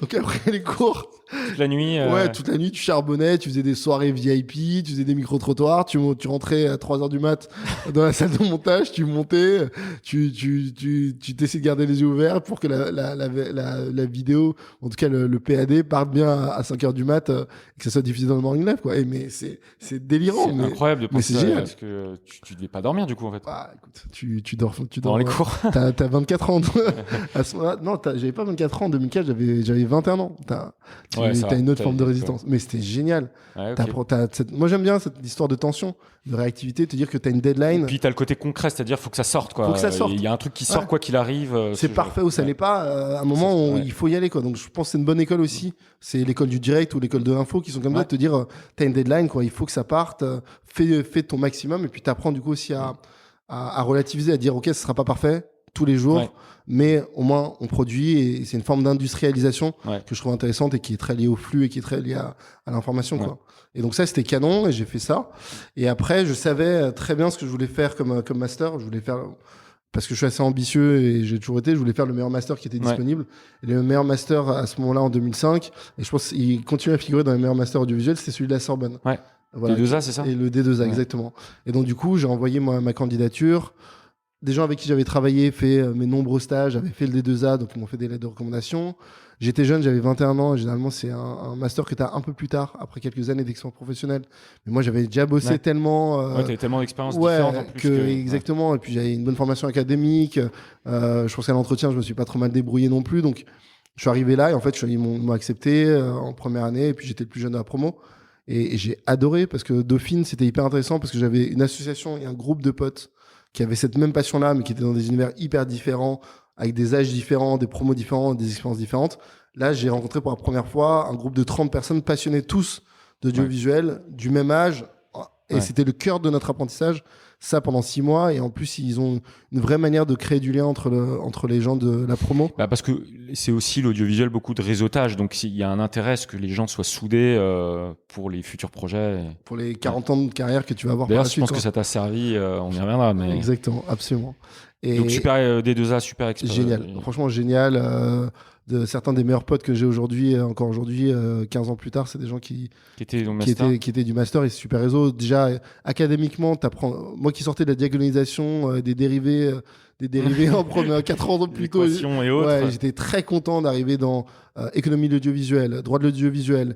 Donc après les cours, Toute la nuit. ouais, toute la nuit, tu charbonnais, tu faisais des soirées VIP, tu faisais des micro-trottoirs, tu rentrais à 3h du mat dans la salle de montage, tu montais, tu t'essayais de garder les yeux ouverts pour que la vidéo, en tout cas le PAD, parte bien à 5h du mat et que ça soit diffusé dans le Morning Live, quoi. Et mais c'est délirant. C'est mais incroyable de mais penser c'est à- génial. parce que tu devais pas dormir, du coup, en fait. Ah, écoute, tu dors Dans les cours. T'as 24 ans. À ce moment-là, non, j'avais pas 24 ans. En 2004, j'avais 21 ans. Ouais, ça T'as va. une autre T'as- forme de résistance. Mais c'était génial. Ouais, ok. Moi, j'aime bien cette histoire de tension, de réactivité, te dire que t'as une deadline. Puis t'as le côté concret, c'est-à-dire faut que ça sorte, quoi. Faut que ça sorte. Il y a un truc qui sort Ouais. quoi qu'il arrive. C'est parfait ou ça l'est pas. À un moment, Ouais. il faut y aller, quoi. Donc, je pense que c'est une bonne école aussi. C'est l'école du direct ou l'école de l'info qui sont comme ça, Ouais. de te dire, t'as une deadline, quoi. Il faut que ça parte. Fais ton maximum. Et puis, t'apprends, du coup, aussi à relativiser, à dire, OK, ce sera pas parfait tous les jours. Ouais. Mais au moins, on produit et c'est une forme d'industrialisation Ouais. que je trouve intéressante et qui est très liée au flux et qui est très liée à l'information, Ouais. quoi. Et donc ça, c'était canon et j'ai fait ça. Et après, je savais très bien ce que je voulais faire comme master. Je voulais faire, parce que je suis assez ambitieux et j'ai toujours été, je voulais faire le meilleur master qui était Ouais. disponible. Et le meilleur master à ce moment-là, en 2005, et je pense qu'il continue à figurer dans les meilleurs masters audiovisuels, c'était celui de la Sorbonne. Ouais. Voilà. Les 2A, c'est ça? Et le D2A, Ouais. exactement. Et donc, du coup, j'ai envoyé ma candidature. Des gens avec qui j'avais travaillé, fait mes nombreux stages, avaient fait le D2A, donc ils m'ont fait des lettres de recommandation. J'étais jeune, j'avais 21 ans, et généralement c'est un master que tu as un peu plus tard, après quelques années d'expérience professionnelle. Mais moi j'avais déjà bossé Ouais. tellement... Ouais, t'avais tellement d'expériences ouais, différentes en plus. exactement. Et puis j'avais une bonne formation académique. Je pense qu'à l'entretien, je me suis pas trop mal débrouillé non plus. Donc je suis arrivé là et en fait, ils m'ont accepté en première année. Et puis j'étais le plus jeune de la promo. Et j'ai adoré parce que Dauphine, c'était hyper intéressant parce que j'avais une association et un groupe de potes qui avaient cette même passion-là, mais qui étaient dans des univers hyper différents, avec des âges différents, des promos différents, des expériences différentes. Là, j'ai rencontré pour la première fois un groupe de 30 personnes passionnées tous d'audiovisuel, du même âge. Et Ouais. c'était le cœur de notre apprentissage, ça pendant 6 mois. Et en plus, ils ont une vraie manière de créer du lien entre les gens de la promo. Bah parce que c'est aussi l'audiovisuel, beaucoup de réseautage. Donc il y a un intérêt à ce que les gens soient soudés pour les futurs projets. Pour les 40 ans de carrière que tu vas avoir par D'ailleurs, la je suite. pense quoi. que ça t'a servi, on y reviendra. Mais... Exactement, absolument. Et Donc super D2A, super expert. génial, franchement génial. De certains des meilleurs potes que j'ai aujourd'hui, encore aujourd'hui, 15 ans plus tard, c'est des gens qui Qui était au master. étaient du master et c'est super réseau. Déjà, académiquement, t'apprends. Moi qui sortais de la diagonalisation, des dérivés en première 4 ans plus tôt. Équations et autres. Ouais, j'étais très content d'arriver dans économie de l'audiovisuel, droit de l'audiovisuel,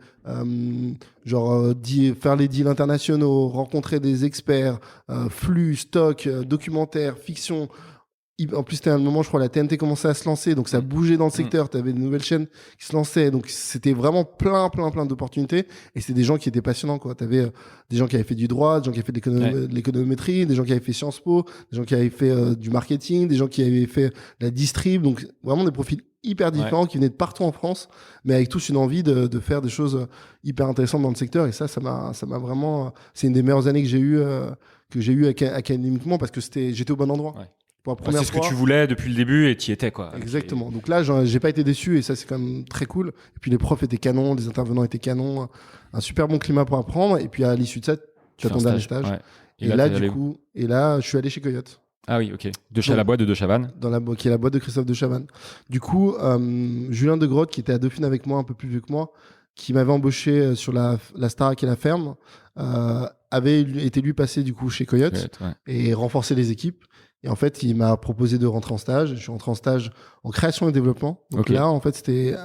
faire les deals internationaux, rencontrer des experts, flux, stock, documentaire, fiction. En plus, c'était un moment, je crois, la TNT commençait à se lancer, donc ça bougeait dans le secteur. Tu avais de nouvelles chaînes qui se lançaient, donc c'était vraiment plein d'opportunités. Et c'était des gens qui étaient passionnants, quoi. Tu avais des gens qui avaient fait du droit, des gens qui avaient fait de l'économétrie, des gens qui avaient fait Sciences Po, des gens qui avaient fait du marketing, des gens qui avaient fait la distrib. Donc vraiment des profils hyper différents qui venaient de partout en France, mais avec tous une envie de faire des choses hyper intéressantes dans le secteur. Et ça m'a vraiment. C'est une des meilleures années que j'ai eu académiquement parce que j'étais au bon endroit. Ouais. C'est ce que tu voulais depuis le début et tu y étais, quoi. Exactement. Donc là, j'ai pas été déçu et ça, c'est quand même très cool. Et puis les profs étaient canons, les intervenants étaient canons, un super bon climat pour apprendre. Et puis à l'issue de ça, tu as ton dernier stage. Ouais. Et là, je suis allé chez Coyote. Ah oui, ok. La boîte de De Chavannes. Qui est la boîte de Christophe De Chavannes. Du coup, Julien De Grotte, qui était à Dauphine avec moi, un peu plus vieux que moi, qui m'avait embauché sur la Starac et la Ferme, avait été lui passé du coup chez Coyote et renforcer les équipes. Et en fait, il m'a proposé de rentrer en stage. Je suis rentré en stage en création et développement. Donc là, en fait, c'était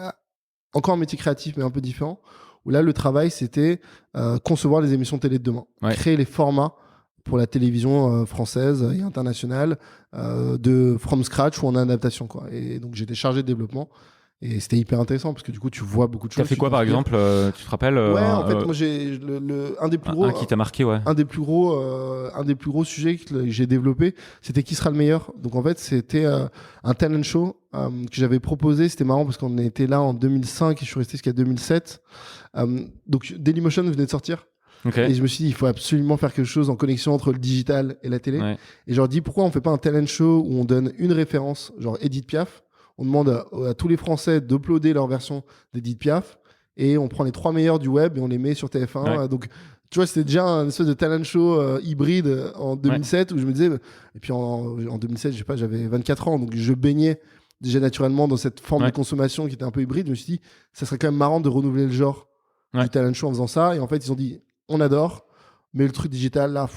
encore un métier créatif, mais un peu différent. Où là, le travail, c'était concevoir les émissions télé de demain. Créer les formats pour la télévision française et internationale de from scratch ou en adaptation, quoi. Et donc, j'étais chargé de développement. Et c'était hyper intéressant parce que du coup, tu vois beaucoup de choses. T'as fait quoi, par exemple tu te rappelles en fait, moi, j'ai un des plus gros. Un qui t'a marqué, un des plus gros sujets que j'ai développé, c'était qui sera le meilleur. Donc en fait, c'était un talent show que j'avais proposé. C'était marrant parce qu'on était là en 2005 et je suis resté jusqu'à 2007. Donc Dailymotion venait de sortir. Et je me suis dit, il faut absolument faire quelque chose en connexion entre le digital et la télé. Et je leur dis, pourquoi on fait pas un talent show où on donne une référence, genre Edith Piaf. On demande à tous les Français d'uploader leur version d'Edith Piaf et on prend les 3 meilleurs du web et on les met sur TF1. Donc, tu vois, c'était déjà un espèce de talent show hybride en 2007 où je me disais... Et puis en 2007, je sais pas, j'avais 24 ans, donc je baignais déjà naturellement dans cette forme de consommation qui était un peu hybride. Je me suis dit, ça serait quand même marrant de renouveler le genre du talent show en faisant ça. Et en fait, ils ont dit, on adore. Mais le truc digital, là,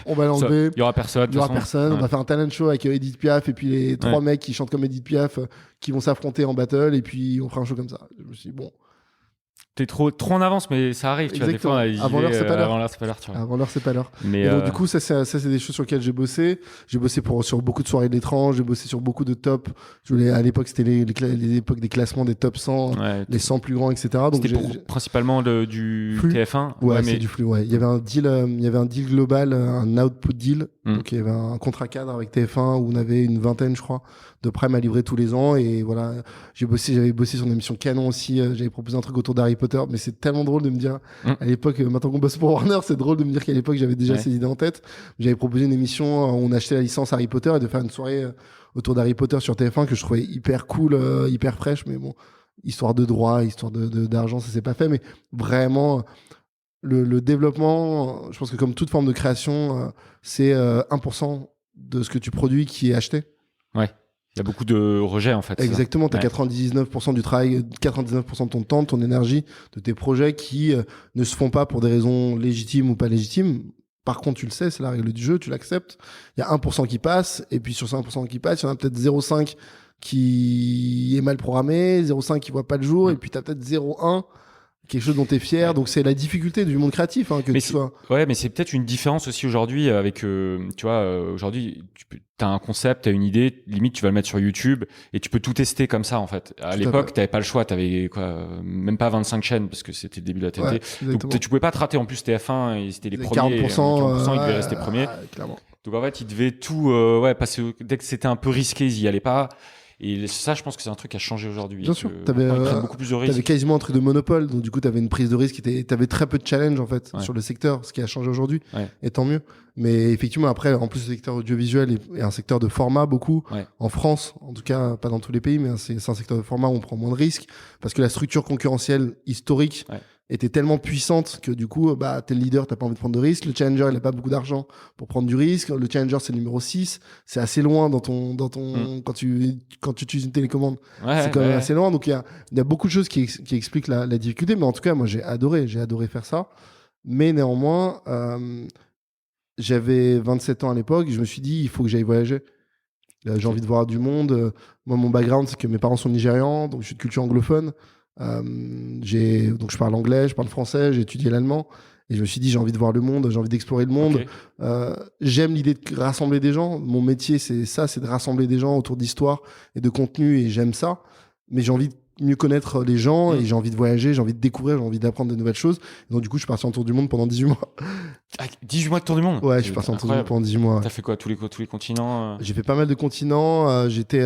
on va l'enlever. Il y aura personne. On va faire un talent show avec Edith Piaf et puis les 3 mecs qui chantent comme Edith Piaf qui vont s'affronter en battle et puis on fera un show comme ça. Je me suis dit, bon. T'es trop en avance, mais ça arrive. Tu vois, des fois, avant l'heure, c'est pas l'heure. Avant l'heure, c'est pas l'heure. Tu vois. Avant l'heure, c'est pas l'heure. Mais et donc, du coup, ça, c'est des choses sur lesquelles j'ai bossé. J'ai bossé sur beaucoup de soirées de l'étrange. J'ai bossé sur beaucoup de top. À l'époque, c'était les époques des classements des top 100, les 100 plus grands, etc. Donc, c'était principalement du flux. TF1. Ouais, c'est du flux. Ouais. Il y avait un deal global, un output deal. Donc, il y avait un contrat cadre avec TF1 où on avait une vingtaine, je crois, de primes à livrer tous les ans. Et voilà, j'avais bossé sur une émission canon aussi. J'avais proposé un truc autour d'Harry Potter, mais c'est tellement drôle de me dire à l'époque, maintenant qu'on bosse pour Warner, c'est drôle de me dire qu'à l'époque j'avais déjà ces idées en tête. J'avais proposé une émission où on achetait la licence Harry Potter et de faire une soirée autour d'Harry Potter sur TF1 que je trouvais hyper cool, hyper fraîche, mais bon, histoire de droit, histoire d'argent, ça s'est pas fait, mais vraiment le développement, je pense que comme toute forme de création, c'est 1% de ce que tu produis qui est acheté. Ouais. Il y a beaucoup de rejets, en fait. Exactement. Tu as 99% du travail, 99% de ton temps, de ton énergie, de tes projets qui ne se font pas pour des raisons légitimes ou pas légitimes. Par contre, tu le sais, c'est la règle du jeu, tu l'acceptes. Il y a 1% qui passe, et puis sur ces 1% qui passe, il y en a peut-être 0,5 qui est mal programmé, 0,5 qui voit pas le jour, et puis tu as peut-être 0,1 quelque chose dont tu es fier. Donc c'est la difficulté du monde créatif que tu sois. Ouais, mais c'est peut-être une différence aussi aujourd'hui avec tu vois, aujourd'hui tu as un concept, tu as une idée, limite tu vas le mettre sur YouTube et tu peux tout tester comme ça en fait. À l'époque, tu n'avais pas le choix, tu avais même pas 25 chaînes parce que c'était le début de la TNT. Donc tu pouvais pas te rater. En plus TF1, et c'était les premiers 40%, ils devaient rester premiers. Clairement. Donc en fait, ils devaient tout passer dès que c'était un peu risqué, ils y allaient pas. Et ça, je pense que c'est un truc qui a changé aujourd'hui. Bien sûr. Ils prennent beaucoup plus de risques. T'avais quasiment un truc de monopole, donc du coup, t'avais une prise de risque. T'avais très peu de challenge en fait sur le secteur, ce qui a changé aujourd'hui. Et tant mieux. Mais effectivement, après, en plus, le secteur audiovisuel est un secteur de format beaucoup. En France, en tout cas, pas dans tous les pays, mais c'est un secteur de format où on prend moins de risques parce que la structure concurrentielle historique était tellement puissante que du coup, t'es le leader, t'as pas envie de prendre de risques. Le challenger, il a pas beaucoup d'argent pour prendre du risque. Le challenger, c'est le numéro 6. C'est assez loin quand tu utilises une télécommande. C'est quand même assez loin. Donc, il y a beaucoup de choses qui expliquent la difficulté. Mais en tout cas, moi, j'ai adoré faire ça. Mais néanmoins, j'avais 27 ans à l'époque. Je me suis dit, il faut que j'aille voyager. J'ai envie de voir du monde. Moi, mon background, c'est que mes parents sont nigérians. Donc, je suis de culture anglophone. Donc je parle anglais, je parle français, j'ai étudié l'allemand Et je me suis dit, j'ai envie de voir le monde, j'ai envie d'explorer le monde. J'aime l'idée de rassembler des gens. Mon métier, c'est ça, c'est de rassembler des gens autour d'histoires et de contenu, et j'aime ça. Mais j'ai envie de mieux connaître les gens, et j'ai envie de voyager, j'ai envie de découvrir, j'ai envie d'apprendre de nouvelles choses. Et donc, du coup, je suis parti en tour du monde pendant 18 mois. 18 mois de tour du monde? Ouais, je suis parti en tour du monde pendant 18 mois. T'as fait quoi? Tous les continents? J'ai fait pas mal de continents. J'étais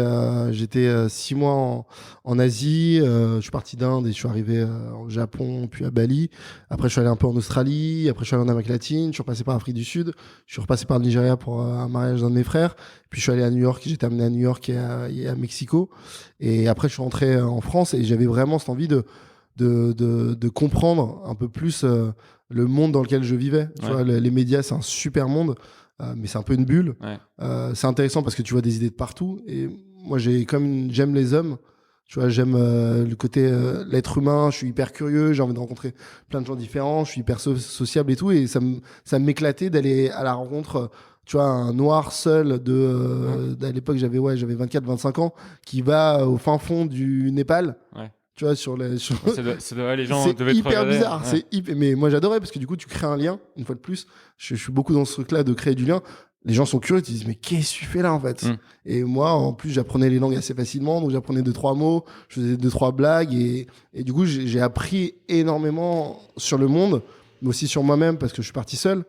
6 mois en Asie. Je suis parti d'Inde et je suis arrivé au Japon, puis à Bali. Après, je suis allé un peu en Australie. Après, je suis allé en Amérique latine. Je suis repassé par Afrique du Sud. Je suis repassé par le Nigeria pour un mariage d'un de mes frères. Puis je suis allé à New York. J'étais amené à New York et à Mexico. Et après, je suis rentré en France et j'avais vraiment cette envie de comprendre un peu plus le monde dans lequel je vivais. Tu vois, les médias, c'est un super monde, mais c'est un peu une bulle. C'est intéressant parce que tu vois des idées de partout. Et moi, j'aime les hommes. Tu vois, j'aime le côté l'être humain. Je suis hyper curieux. J'ai envie de rencontrer plein de gens différents. Je suis hyper sociable et tout. Et ça m'éclatait d'aller à la rencontre. Tu vois, un noir seul à l'époque, j'avais 24-25 ans, qui va au fin fond du Népal. Tu vois, les gens devaient c'est être hyper bizarre. Mais moi, j'adorais parce que du coup, tu crées un lien. Une fois de plus, je suis beaucoup dans ce truc-là de créer du lien. Les gens sont curieux, ils te disent, mais qu'est-ce que tu fais là, en fait? Et moi, en plus, j'apprenais les langues assez facilement. Donc, j'apprenais 2-3 mots, je faisais 2-3 blagues. Et du coup, j'ai appris énormément sur le monde, mais aussi sur moi-même parce que je suis parti seul.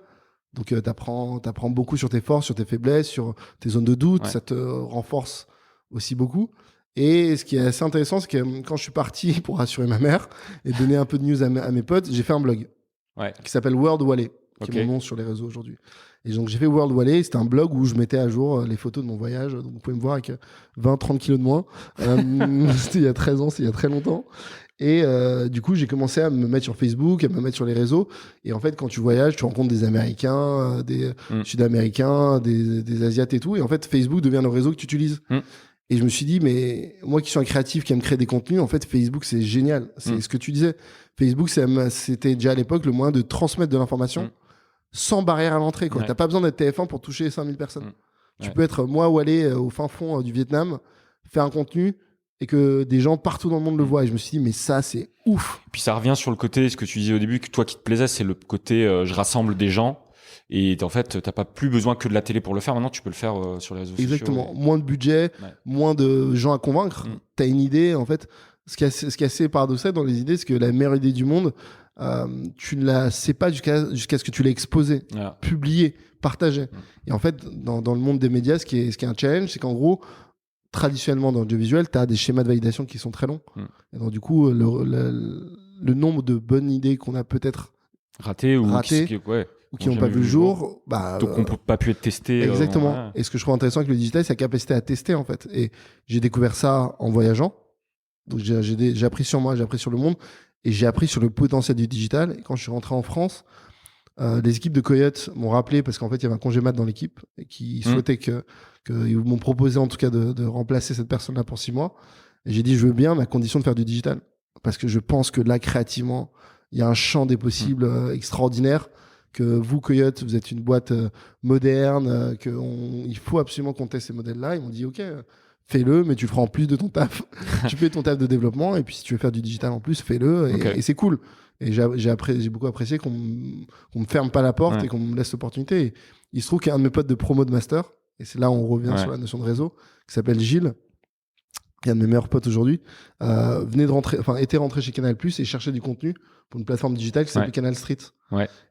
Donc, t'apprends beaucoup sur tes forces, sur tes faiblesses, sur tes zones de doute. Ça te renforce aussi beaucoup. Et ce qui est assez intéressant, c'est que quand je suis parti pour rassurer ma mère et donner un peu de news à mes potes, j'ai fait un blog qui s'appelle World Wally, qui est mon nom sur les réseaux aujourd'hui. Et donc, j'ai fait World Wally. C'était un blog où je mettais à jour les photos de mon voyage. Donc, vous pouvez me voir avec 20-30 kilos de moins. C'était il y a 13 ans, c'est il y a très longtemps. Et du coup, j'ai commencé à me mettre sur Facebook, à me mettre sur les réseaux. Et en fait, quand tu voyages, tu rencontres des Américains, des Sud-Américains, des Asiates et tout. Et en fait, Facebook devient le réseau que tu utilises. Et je me suis dit, mais moi qui suis un créatif, qui aime créer des contenus, en fait, Facebook, c'est génial. C'est ce que tu disais. Facebook, c'était déjà à l'époque le moyen de transmettre de l'information sans barrière à l'entrée. T'as pas besoin d'être TF1 pour toucher 5000 personnes. Tu peux être moi ou aller au fin fond du Vietnam, faire un contenu et que des gens partout dans le monde le voient. Et je me suis dit, mais ça, c'est ouf. Puis ça revient sur le côté, ce que tu disais au début, que toi qui te plaisait, c'est le côté je rassemble des gens. Et en fait, t'as pas plus besoin que de la télé pour le faire. Maintenant, tu peux le faire sur les réseaux sociaux. Exactement. Moins de budget, moins de gens à convaincre. T'as une idée, en fait. Ce qui est assez paradoxal dans les idées, c'est que la meilleure idée du monde, tu ne la sais pas jusqu'à ce que tu l'aies exposée, publiée, partagée. Et en fait, dans le monde des médias, ce qui est un challenge, c'est qu'en gros, traditionnellement dans l'audiovisuel, tu as des schémas de validation qui sont très longs. Et donc, du coup, le nombre de bonnes idées qu'on a peut-être ratées ou qui n'ont pas vu le jour, donc on peut pas pu être testé. Exactement. Et ce que je trouve intéressant avec le digital, c'est la capacité à tester, en fait. Et j'ai découvert ça en voyageant. Donc j'ai appris sur moi, j'ai appris sur le monde, et j'ai appris sur le potentiel du digital. Et quand je suis rentré en France, les équipes de Coyote m'ont rappelé, parce qu'en fait il y avait un congé mat dans l'équipe et qui souhaitaient ils m'ont proposé en tout cas de remplacer cette personne-là pour 6 mois. Et j'ai dit, je veux bien, mais à condition de faire du digital, parce que je pense que là, créativement, il y a un champ des possibles extraordinaire. Que vous, Coyote, vous êtes une boîte moderne, il faut absolument qu'on teste ces modèles-là. Ils m'ont dit, OK, fais-le, mais tu le feras en plus de ton taf. Tu fais ton taf de développement, et puis si tu veux faire du digital en plus, fais-le, et c'est cool. Et j'ai beaucoup apprécié qu'on me ferme pas la porte et qu'on me laisse l'opportunité. Et il se trouve qu'il y a un de mes potes de promo de master, et c'est là où on revient sur la notion de réseau, qui s'appelle Gilles, qui est un de mes meilleurs potes aujourd'hui, était rentré chez Canal+ et cherchait du contenu pour une plateforme digitale qui s'appelle Canal Street.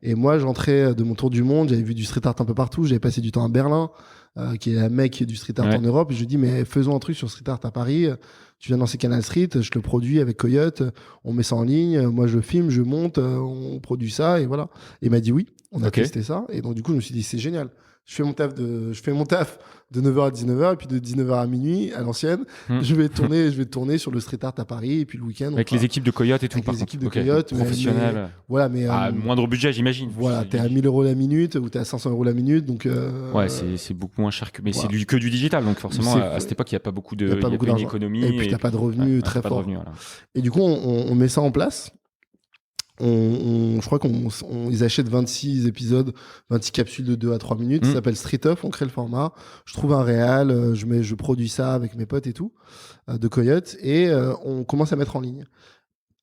Et moi, j'entrais de mon tour du monde, j'avais vu du street art un peu partout, j'avais passé du temps à Berlin, qui est la mecque du street art en Europe, et je lui dis, mais faisons un truc sur street art à Paris, tu viens lancer Canal Street, je le produis avec Coyote, on met ça en ligne, moi je filme, je monte, on produit ça, et voilà. Et il m'a dit oui, on a testé ça, et donc du coup je me suis dit, c'est génial. Je fais mon taf de 9h à 19h, et puis de 19h à minuit, à l'ancienne. Je vais tourner sur le street art à Paris, et puis le week-end. Avec les équipes de Coyote et tout, avec les équipes de Coyote. Professionnels. Voilà, mais. Moindre budget, j'imagine. Voilà, t'es à 1000 € la minute, ou t'es à 500 € la minute, donc. Ouais, c'est beaucoup moins cher mais c'est que du digital, donc forcément, à cette époque, il n'y a pas beaucoup de. Il y a pas une économie. Et puis t'as pas de revenus très forts. Et du coup, on met ça en place. Je crois qu'ils achètent 26 épisodes, 26 capsules de 2 à 3 minutes. Ça s'appelle Street Off. On crée le format. Je trouve un réal, je produis ça avec mes potes et tout, de Coyote, et on commence à mettre en ligne.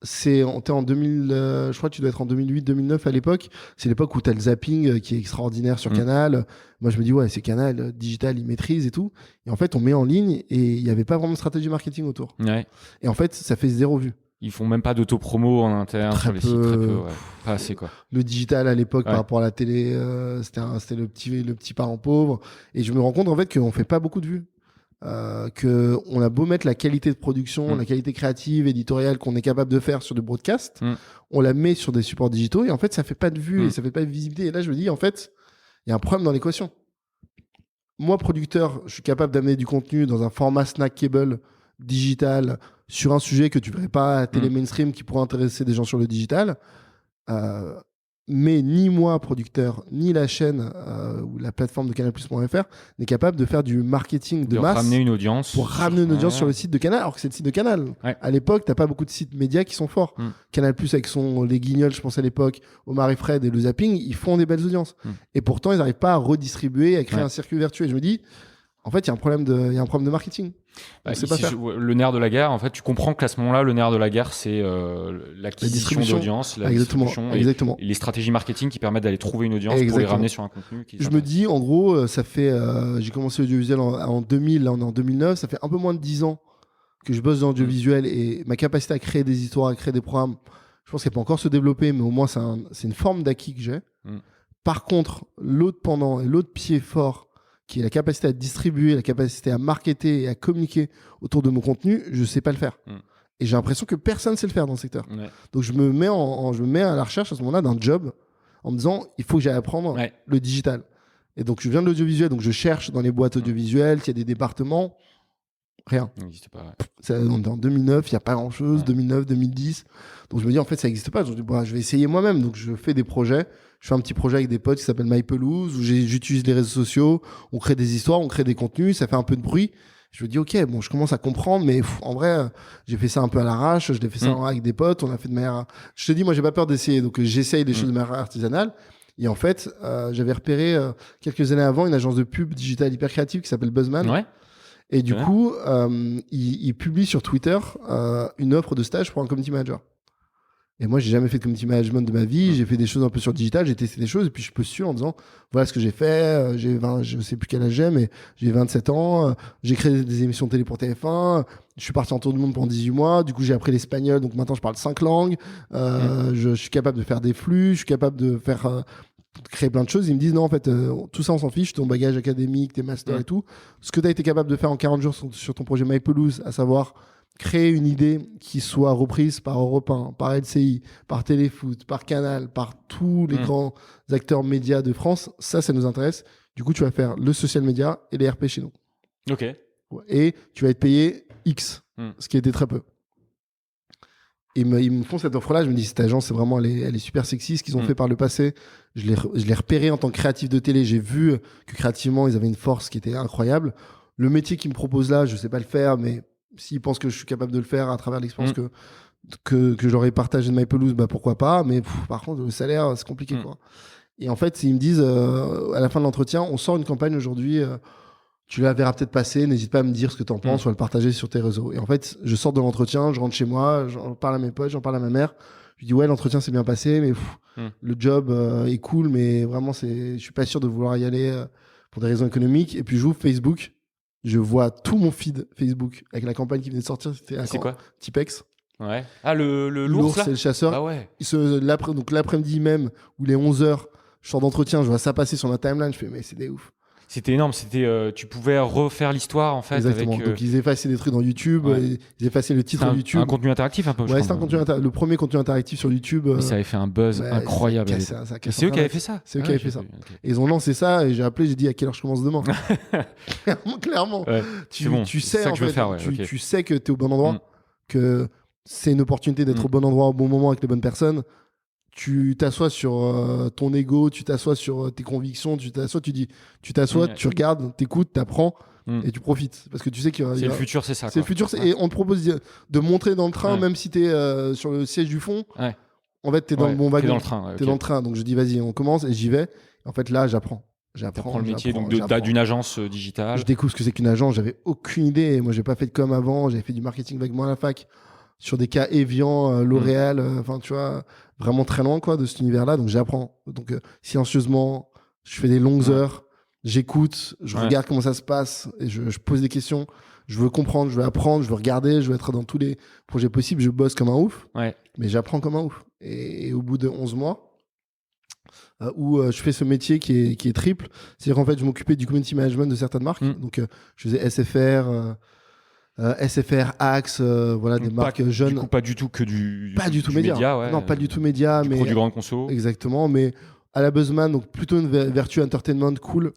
t'es en 2000, je crois que tu dois être en 2008-2009 à l'époque. C'est l'époque où t'as le zapping qui est extraordinaire sur Canal. Moi, je me dis, ouais, c'est Canal, digital, ils maîtrisent et tout. Et en fait, on met en ligne et il n'y avait pas vraiment de stratégie marketing autour. Ouais. Et en fait, ça fait 0 vue. Ils font même pas d'auto-promo en interne Très sur les sites, peu, très peu, ouais. Pas assez, quoi. Le digital à l'époque par rapport à la télé, c'était le petit parent pauvre. Et je me rends compte en fait qu'on fait pas beaucoup de vues. Que on a beau mettre la qualité de production, la qualité créative, éditoriale qu'on est capable de faire sur du broadcast, on la met sur des supports digitaux et en fait ça fait pas de vues et ça fait pas de visibilité. Et là je me dis en fait il y a un problème dans l'équation. Moi producteur, je suis capable d'amener du contenu dans un format snackable digital sur un sujet que tu verrais pas à télé mainstream qui pourrait intéresser des gens sur le digital. Mais ni moi, producteur, ni la chaîne ou la plateforme de canalplus.fr n'est capable de faire du marketing de masse ramener une audience pour ramener une audience sur le site de Canal, alors que c'est le site de Canal. Ouais. À l'époque, t'as pas beaucoup de sites médias qui sont forts. Canal+ avec les Guignols, je pense à l'époque, Omar et Fred et le zapping, ils font des belles audiences. Et pourtant, ils n'arrivent pas à redistribuer, à créer un circuit vertueux. Et je me dis, en fait, il y a un problème de marketing. Ici, le nerf de la guerre, en fait, tu comprends qu'à ce moment-là, le nerf de la guerre, c'est l'acquisition d'audience, la distribution exactement. Et les stratégies marketing qui permettent d'aller trouver une audience pour les ramener sur un contenu. Je me dis, en gros, ça fait, j'ai commencé l'audiovisuel en 2000, là on est en 2009, ça fait un peu moins de 10 ans que je bosse dans l'audiovisuel et ma capacité à créer des histoires, à créer des programmes, je pense qu'elle peut encore se développer, mais au moins c'est une forme d'acquis que j'ai. Par contre, l'autre pendant et l'autre pied fort, qui est la capacité à distribuer, la capacité à marketer et à communiquer autour de mon contenu, je sais pas le faire. Et j'ai l'impression que personne sait le faire dans le secteur. Donc je me mets à la recherche à ce moment-là d'un job en me disant il faut que j'aille apprendre le digital. Et donc je viens de l'audiovisuel, donc je cherche dans les boîtes audiovisuelles, s'il y a des départements, rien. Ça n'existe pas. On est en 2009, il n'y a pas grand-chose, 2009, 2010. Donc je me dis en fait ça n'existe pas. Donc, je dis, je vais essayer moi-même. Donc je fais des projets. Je fais un petit projet avec des potes qui s'appelle MyPelouse où j'utilise les réseaux sociaux, on crée des histoires, on crée des contenus, ça fait un peu de bruit. Je me dis ok, bon, je commence à comprendre, mais en vrai, j'ai fait ça un peu à l'arrache, je l'ai fait ça avec des potes, on a fait de manière. Je te dis, moi, j'ai pas peur d'essayer, donc j'essaye des choses de manière artisanale. Et en fait, j'avais repéré quelques années avant une agence de pub digitale hyper créative qui s'appelle Buzzman. Ouais. Et du coup, il publie sur Twitter une offre de stage pour un community manager. Et moi, j'ai jamais fait de community management de ma vie. J'ai fait des choses un peu sur le digital. J'ai testé des choses et puis je postule en disant voilà ce que j'ai fait. Je sais plus quel âge j'ai, mais j'ai 27 ans. J'ai créé des émissions de télé pour TF1. Je suis parti en tour du monde pendant 18 mois. Du coup, j'ai appris l'espagnol. Donc maintenant, je parle 5 langues. Je suis capable de faire des flux. Je suis capable de créer plein de choses. Ils me disent non, en fait, tout ça, on s'en fiche. Ton bagage académique, tes masters et tout. Ce que tu as été capable de faire en 40 jours sur ton projet MyPelouse, à savoir créer une idée qui soit reprise par Europe 1, par LCI, par Téléfoot, par Canal, par tous les grands acteurs médias de France, ça nous intéresse. Du coup, tu vas faire le social media et les RP chez nous. Ok. Et tu vas être payé X, ce qui était très peu. Et ils me font cette offre-là. Je me dis, cette agence, c'est vraiment, elle est super sexy. Ce qu'ils ont fait par le passé, je l'ai repéré en tant que créatif de télé. J'ai vu que créativement, ils avaient une force qui était incroyable. Le métier qu'ils me proposent là, je sais pas le faire, mais s'ils pensent que je suis capable de le faire à travers l'expérience que j'aurais partagé de MyPelouse, bah pourquoi pas. Mais par contre, le salaire, c'est compliqué, quoi. Et en fait, ils me disent, à la fin de l'entretien, on sort une campagne aujourd'hui, tu la verras peut-être passer, n'hésite pas à me dire ce que t'en penses ou à le partager sur tes réseaux. Et en fait, je sors de l'entretien, je rentre chez moi, j'en parle à mes potes, j'en parle à ma mère. Je dis ouais, l'entretien s'est bien passé, mais le job est cool, mais vraiment, je suis pas sûr de vouloir y aller pour des raisons économiques. Et puis j'ouvre Facebook. Je vois tout mon feed Facebook avec la campagne qui venait de sortir. C'est quoi? Tipex. Ouais. Ah, l'ours, là? C'est le chasseur. Ah ouais. Donc l'après-midi même, où les 11h, je sors d'entretien, je vois ça passer sur ma timeline, je fais, mais c'est des ouf. C'était énorme. Tu pouvais refaire l'histoire, en fait. Exactement. Donc ils effaçaient des trucs dans YouTube, ils effaçaient le titre YouTube. Un contenu interactif, un peu. Ouais, c'est un contenu le premier contenu interactif sur YouTube. Mais ça avait fait un buzz incroyable. C'est eux qui avaient fait ça. C'est eux qui avaient fait ça. Et ils ont lancé ça et j'ai appelé, j'ai dit à quelle heure je commence demain. Clairement. Ouais. Tu sais, en fait, tu sais que t'es au bon endroit, que c'est une opportunité d'être au bon endroit au bon moment avec les bonnes personnes. Tu t'assois sur ton ego, tu t'assois sur tes convictions, tu t'assois, tu regardes, t'écoutes, t'apprends et tu profites. Parce que tu sais que c'est le futur, c'est ça. C'est le futur. Et on te propose de montrer dans le train, même si t'es sur le siège du fond. Ouais. En fait, t'es dans le bon wagon. T'es dans le train. T'es dans le train. Donc je dis, vas-y, on commence et j'y vais. En fait, là, j'apprends. T'apprends le métier d'une agence digitale. Je découvre ce que c'est qu'une agence. J'avais aucune idée. Moi, j'ai pas fait de com avant. J'avais fait du marketing vaguement à la fac. sur des cas Evian, L'Oréal, enfin tu vois, vraiment très loin quoi de cet univers-là. Donc j'apprends. Donc silencieusement, je fais des longues heures, j'écoute, je regarde comment ça se passe et je pose des questions. Je veux comprendre, je veux apprendre, je veux regarder, je veux être dans tous les projets possibles. Je bosse comme un ouf, mais j'apprends comme un ouf. Et au bout de 11 mois, où je fais ce métier qui est triple, c'est-à-dire qu'en fait, je m'occupais du community management de certaines marques. Donc, je faisais SFR, Axe, voilà, des marques jeunes. Du coup, pas du tout que du média. Ouais. Non, pas du tout média, mais produit grande conso. Exactement, mais à la Buzzman, donc plutôt une vertu entertainment cool.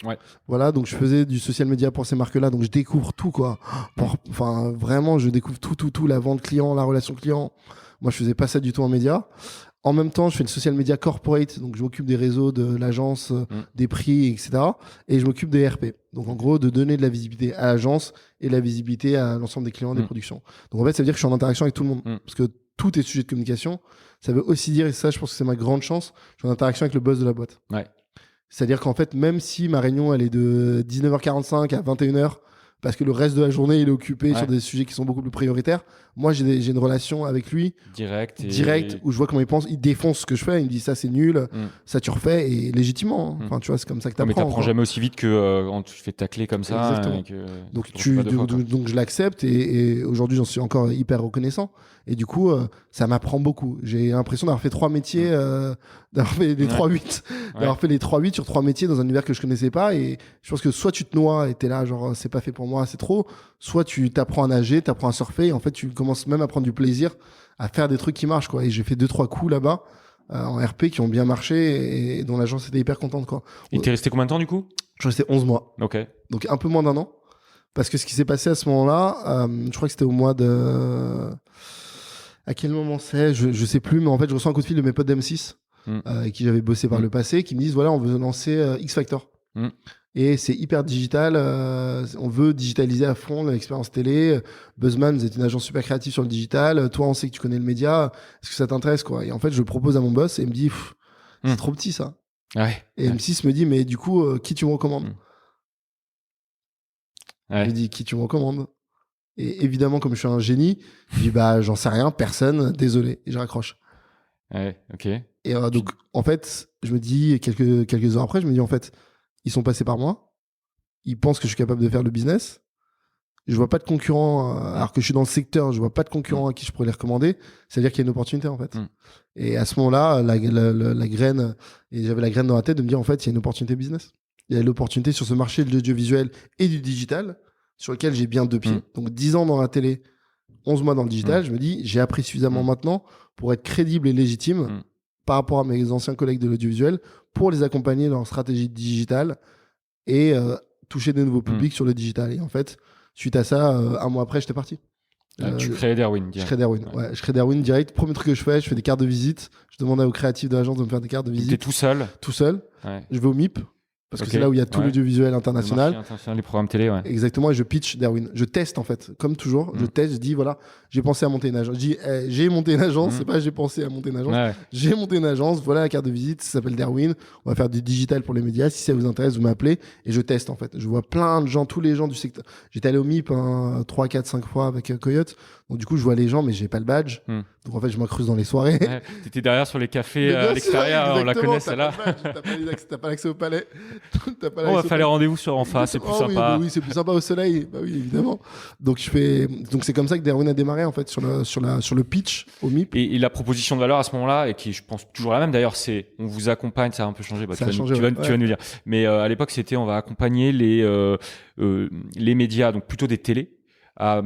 Voilà, donc je faisais du social media pour ces marques-là, donc je découvre tout quoi. Enfin, vraiment, je découvre tout, la vente client, la relation client. Moi, je faisais pas ça du tout en média. En même temps, je fais le social media corporate, donc je m'occupe des réseaux de l'agence, des prix, etc. Et je m'occupe des RP. Donc en gros, de donner de la visibilité à l'agence et de la visibilité à l'ensemble des clients des productions. Donc en fait, ça veut dire que je suis en interaction avec tout le monde. Parce que tout est sujet de communication. Ça veut aussi dire, et ça, je pense que c'est ma grande chance, je suis en interaction avec le boss de la boîte. C'est-à-dire qu'en fait, même si ma réunion, elle est de 19h45 à 21h, parce que le reste de la journée, il est occupé sur des sujets qui sont beaucoup plus prioritaires. Moi, j'ai une relation avec lui direct où je vois comment il pense. Il défonce ce que je fais. Il me dit ça, c'est nul. Ça, tu refais et légitimement. Enfin, tu vois, c'est comme ça que t'apprends. Mais t'apprends jamais aussi vite que quand tu te fais tacler comme ça. Donc je l'accepte et aujourd'hui, j'en suis encore hyper reconnaissant. Et du coup, ça m'apprend beaucoup. J'ai l'impression d'avoir fait 3 métiers, d'avoir fait les 3-8, d'avoir fait les 3-8 sur 3 métiers dans un univers que je connaissais pas. Et je pense que soit tu te noies et t'es là, genre, c'est pas fait pour moi, c'est trop. Soit tu t'apprends à nager, t'apprends à surfer. Et en fait, tu commences même à prendre du plaisir à faire des trucs qui marchent, quoi. Et j'ai fait 2-3 coups là-bas, en RP qui ont bien marché et dont l'agence était hyper contente, quoi. Et t'es resté combien de temps, du coup? Je suis resté 11 mois. Ok. Donc un peu moins d'1 an. Parce que ce qui s'est passé à ce moment-là, je crois que c'était au mois de... À quel moment c'est? Je sais plus, mais en fait, je reçois un coup de fil de mes potes d'M6 avec qui j'avais bossé par le passé, qui me disent voilà, on veut lancer X Factor. Et c'est hyper digital. On veut digitaliser à fond l'expérience télé. Buzzman, vous êtes une agence super créative sur le digital. Toi, on sait que tu connais le média. Est-ce que ça t'intéresse, quoi? Et en fait, je le propose à mon boss et il me dit c'est trop petit, ça. Et M6 me dit mais du coup, qui tu me recommandes? Je lui dis qui tu me recommandes? Et évidemment, comme je suis un génie, je dis bah j'en sais rien, personne, désolé, et je raccroche. Ok. Et donc en fait, je me dis quelques heures après, je me dis en fait, ils sont passés par moi, ils pensent que je suis capable de faire le business. Je vois pas de concurrent, alors que je suis dans le secteur, je vois pas de concurrent à qui je pourrais les recommander. C'est-à-dire qu'il y a une opportunité en fait. Et à ce moment-là, la graine, et j'avais la graine dans la tête de me dire en fait, il y a une opportunité business. Il y a l'opportunité sur ce marché de l'audiovisuel et du digital, sur lequel j'ai bien 2 pieds. Donc 10 ans dans la télé, 11 mois dans le digital, je me dis, j'ai appris suffisamment maintenant pour être crédible et légitime par rapport à mes anciens collègues de l'audiovisuel, pour les accompagner dans leur stratégie digitale et toucher de nouveaux publics sur le digital. Et en fait, suite à ça, 1 mois après, j'étais parti. Tu crées Derwin direct. Je crée Derwin, je crée Derwin direct. Premier truc que je fais des cartes de visite. Je demande aux créatifs de l'agence de me faire des cartes de visite. T'es tout seul? Tout seul. Je vais au MIP. Parce que c'est là où il y a tout l'audiovisuel international. Les programmes télé, Exactement, et je pitch Derwin. Je teste en fait, comme toujours. Je teste, je dis voilà, j'ai pensé à monter une agence. Je dis j'ai monté une agence, c'est pas j'ai pensé à monter une agence. J'ai monté une agence, voilà la carte de visite, ça s'appelle Derwin. On va faire du digital pour les médias. Si ça vous intéresse, vous m'appelez et je teste en fait. Je vois plein de gens, tous les gens du secteur. J'étais allé au MIP 3, 4, 5 fois avec Coyote. Donc du coup, je vois les gens, mais j'ai pas le badge. Donc en fait, je m'incruste dans les soirées. T'étais derrière sur les cafés à l'extérieur, on la connaît celle-là. T'as pas l'accès au palais. On va faire les rendez-vous en face, c'est plus sympa. Oui, c'est plus sympa au soleil. Bah oui, évidemment. Donc c'est comme ça que Derwin a démarré en fait sur le pitch au MIP. Et la proposition de valeur à ce moment-là, et qui est, je pense toujours la même d'ailleurs, c'est on vous accompagne. Ça a un peu changé. Tu vas nous dire. Mais à l'époque, c'était on va accompagner les médias, donc plutôt des télés, à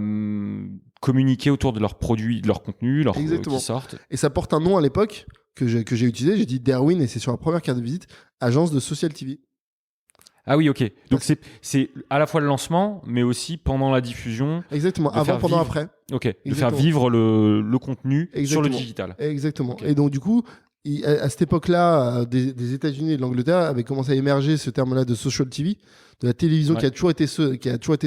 communiquer autour de leurs produits, de leurs contenus, qui sortent. Et ça porte un nom à l'époque que j'ai utilisé. J'ai dit Derwin et c'est sur la première carte de visite, agence de social TV. Ah oui, ok. Donc c'est à la fois le lancement, mais aussi pendant la diffusion. Exactement. Avant, pendant, après. Ok. De faire vivre le contenu sur le digital. Exactement. Okay. Et donc du coup, à cette époque-là, des États-Unis et de l'Angleterre avait commencé à émerger ce terme-là de social TV, de la télévision qui a toujours été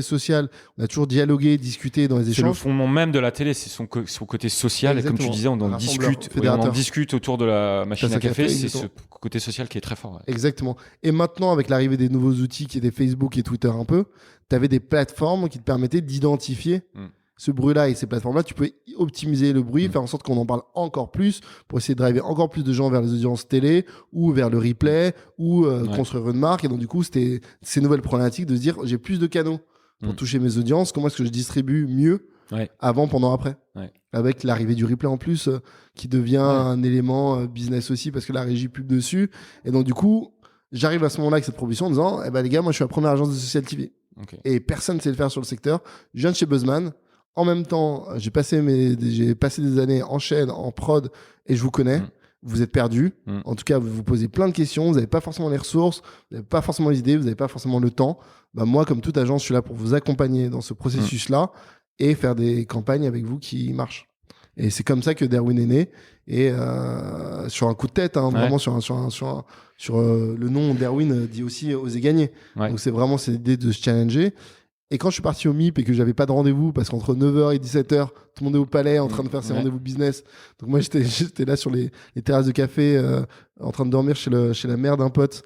sociale. On a toujours dialogué, discuté dans les échanges. C'est le fondement même de la télé, c'est son côté social. Exactement. Et comme tu disais, on en discute autour de la machine à café. C'est ce côté social qui est très fort. Exactement. Et maintenant, avec l'arrivée des nouveaux outils qui étaient Facebook et Twitter un peu, tu avais des plateformes qui te permettaient d'identifier ce bruit-là et ces plateformes-là, tu peux optimiser le bruit, faire en sorte qu'on en parle encore plus pour essayer de driver encore plus de gens vers les audiences télé ou vers le replay ou construire une marque. Et donc, du coup, c'était ces nouvelles problématiques de se dire, j'ai plus de canaux pour toucher mes audiences. Comment est-ce que je distribue mieux avant, pendant, après avec l'arrivée du replay en plus qui devient un élément business aussi parce que la régie pub dessus. Et donc, du coup, j'arrive à ce moment-là avec cette proposition en disant, eh ben, les gars, moi, je suis la première agence de social TV. Et personne ne sait le faire sur le secteur. Je viens de chez Buzzman. En même temps, j'ai passé des années en chaîne, en prod, et je vous connais. Vous êtes perdus. En tout cas, vous vous posez plein de questions. Vous n'avez pas forcément les ressources, vous n'avez pas forcément les idées, vous n'avez pas forcément le temps. Bah, moi, comme toute agence, je suis là pour vous accompagner dans ce processus-là et faire des campagnes avec vous qui marchent. Et c'est comme ça que Derwin est né. Et sur un coup de tête, vraiment sur le nom Derwin dit aussi oser gagner. Donc c'est vraiment cette idée de se challenger. Et quand je suis parti au MIP et que j'avais pas de rendez-vous, parce qu'entre 9h et 17h, tout le monde est au palais en train de faire ses rendez-vous business. Donc moi, j'étais là sur les terrasses de café, en train de dormir chez la mère d'un pote,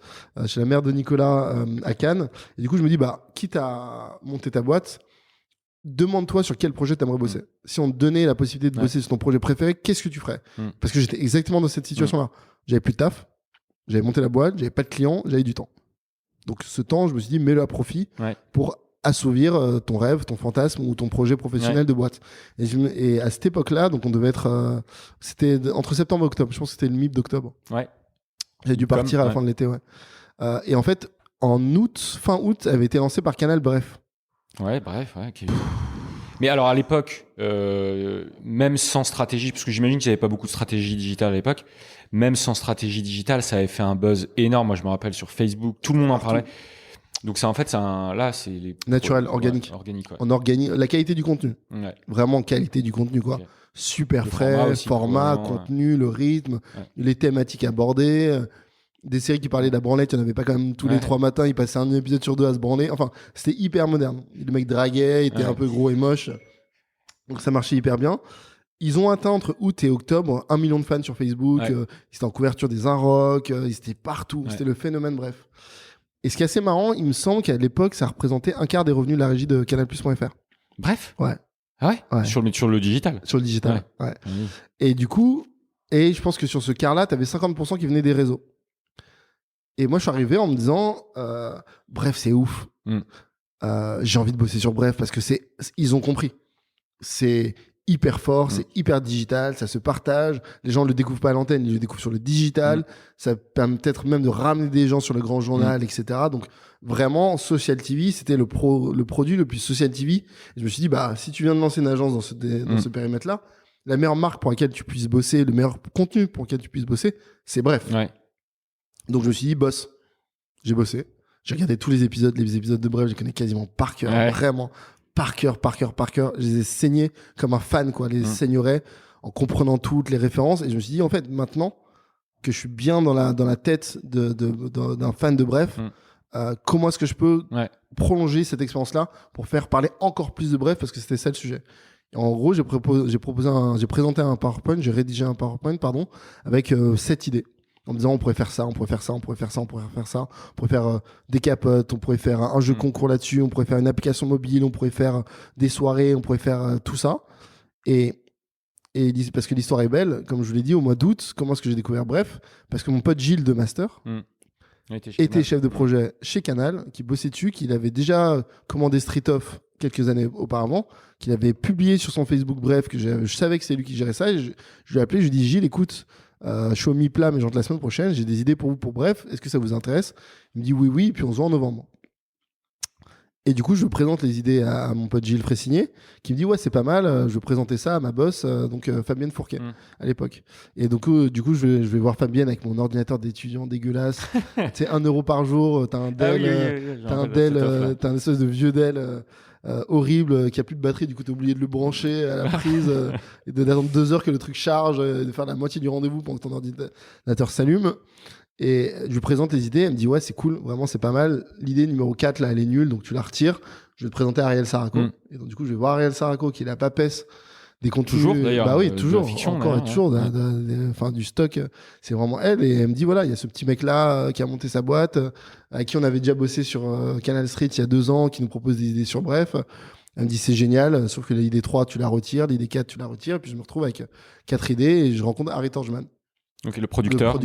chez la mère de Nicolas à Cannes. Et du coup, je me dis, quitte à monter ta boîte, demande-toi sur quel projet tu aimerais bosser. Si on te donnait la possibilité de bosser sur ton projet préféré, qu'est-ce que tu ferais? Parce que j'étais exactement dans cette situation-là. J'avais plus de taf, j'avais monté la boîte, j'avais pas de clients, j'avais du temps. Donc ce temps, je me suis dit, mets-le à profit pour assouvir ton rêve, ton fantasme ou ton projet professionnel de boîte. Et à cette époque-là, donc on devait être... c'était entre septembre et octobre. Je pense que c'était le MIP d'octobre. J'ai dû partir à la fin de l'été, et en fait, fin août, avait été lancé par Canal Bref. Okay. Mais alors à l'époque, même sans stratégie, parce que j'imagine qu'il n'y avait pas beaucoup de stratégie digitale à l'époque, même sans stratégie digitale, ça avait fait un buzz énorme. Moi, je me rappelle sur Facebook, tout le monde en parlait. Donc c'est c'est naturel, organique. En organique, la qualité du contenu. Vraiment qualité du contenu quoi. Super frais, format, contenu, le rythme, les thématiques abordées, des séries qui parlaient de la branlette, il n'y en avait pas quand même tous les 3 matins, il passait un épisode sur 2 à se branler. Enfin, c'était hyper moderne. Le mec draguait, il était un peu gros et moche. Donc ça marchait hyper bien. Ils ont atteint entre août et octobre 1 million de fans sur Facebook. Ils étaient en couverture des Inrocks, ils étaient partout. C'était le phénomène, bref. Et ce qui est assez marrant, il me semble qu'à l'époque, ça représentait un quart des revenus de la régie de Canal+.fr. Bref. Ouais. Ah ouais, Sur le digital. Sur le digital, Et du coup, je pense que sur ce quart-là, tu avais 50% qui venaient des réseaux. Et moi, je suis arrivé en me disant, Bref, c'est ouf. J'ai envie de bosser sur Bref parce que ils ont compris. C'est hyper fort, c'est hyper digital, ça se partage. Les gens ne le découvrent pas à l'antenne, ils le découvrent sur le digital. Ça permet peut-être même de ramener des gens sur le grand journal, etc. Donc vraiment, Social TV, c'était le produit le plus Social TV. Et je me suis dit, si tu viens de lancer une agence dans ce périmètre-là, la meilleure marque pour laquelle tu puisses bosser, le meilleur contenu pour lequel tu puisses bosser, c'est Bref. Donc je me suis dit, boss. J'ai bossé. J'ai regardé tous les épisodes de Bref, je les connais quasiment par cœur, vraiment. Par cœur. Je les ai saignés comme un fan, quoi. Les saignerais en comprenant toutes les références. Et je me suis dit, en fait, maintenant que je suis bien dans la tête d'un fan de Bref, comment est-ce que je peux prolonger cette expérience-là pour faire parler encore plus de Bref, parce que c'était ça le sujet. Et en gros, j'ai présenté un PowerPoint, j'ai rédigé un PowerPoint, avec 7 idées. En me disant, on pourrait faire ça, on pourrait faire ça, on pourrait faire ça, on pourrait faire ça, on pourrait faire des capotes, on pourrait faire un jeu concours là-dessus, on pourrait faire une application mobile, on pourrait faire des soirées, on pourrait faire tout ça. Et parce que l'histoire est belle, comme je vous l'ai dit, au mois d'août, comment est-ce que j'ai découvert Bref? Parce que mon pote Gilles de Master était chef de projet chez Canal, qui bossait dessus, qu'il avait déjà commandé Street Off quelques années auparavant, qu'il avait publié sur son Facebook Bref, que je savais que c'est lui qui gérait ça, et je lui ai appelé, je lui ai dit, Gilles, écoute, je suis au MIP là, mais genre de la semaine prochaine, j'ai des idées pour vous pour Bref, est-ce que ça vous intéresse? Il me dit oui, puis on se voit en novembre. Et du coup, je présente les idées à mon pote Gilles Fressigné, qui me dit ouais, c'est pas mal, je vais présenter ça à ma boss, donc Fabienne Fourquet, à l'époque. Et donc, du coup, je vais voir Fabienne avec mon ordinateur d'étudiant dégueulasse. Tu sais, 1 euro par jour, t'as un Dell, t'as un espèce de vieux Dell. Horrible, qui a plus de batterie, du coup t'as oublié de le brancher à la prise et d'attendre 2 heures que le truc charge, de faire la moitié du rendez-vous pendant que ton ordinateur s'allume. Et je lui présente les idées, elle me dit ouais, c'est cool, vraiment c'est pas mal. L'idée numéro 4 là, elle est nulle, donc tu la retires. Je vais te présenter Ariel Saraco. Et donc du coup je vais voir Ariel Saraco, qui est la papesse des contenus. Toujours d'ailleurs. Bah oui, toujours. Fiction, encore et toujours. Du stock. C'est vraiment elle. Et elle me dit voilà, il y a ce petit mec là qui a monté sa boîte, avec qui on avait déjà bossé sur Canal Street il y a 2 ans, qui nous propose des idées sur Bref. Elle me dit c'est génial, sauf que l'idée 3 tu la retires, l'idée 4 tu la retires, et puis je me retrouve avec 4 idées et je rencontre Harry Torgman, Donc le producteur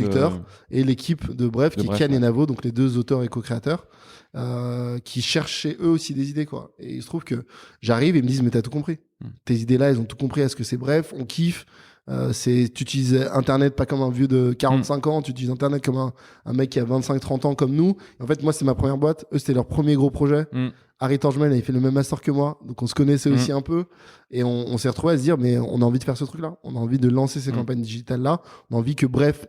et l'équipe de Bref, qui est Kian et Navo, donc les 2 auteurs et co-créateurs, qui cherchaient eux aussi des idées, quoi. Et il se trouve que j'arrive et ils me disent mais t'as tout compris. Tes idées là, elles ont tout compris à ce que c'est Bref, on kiffe. Tu utilises Internet pas comme un vieux de 45 ans, tu utilises Internet comme un mec qui a 25-30 ans comme nous. Et en fait, moi, c'est ma première boîte. Eux, c'était leur premier gros projet. Harry Torgman avait fait le même master que moi, donc on se connaissait aussi un peu. Et on s'est retrouvés à se dire, mais on a envie de faire ce truc-là. On a envie de lancer ces campagnes digitales-là. On a envie que Bref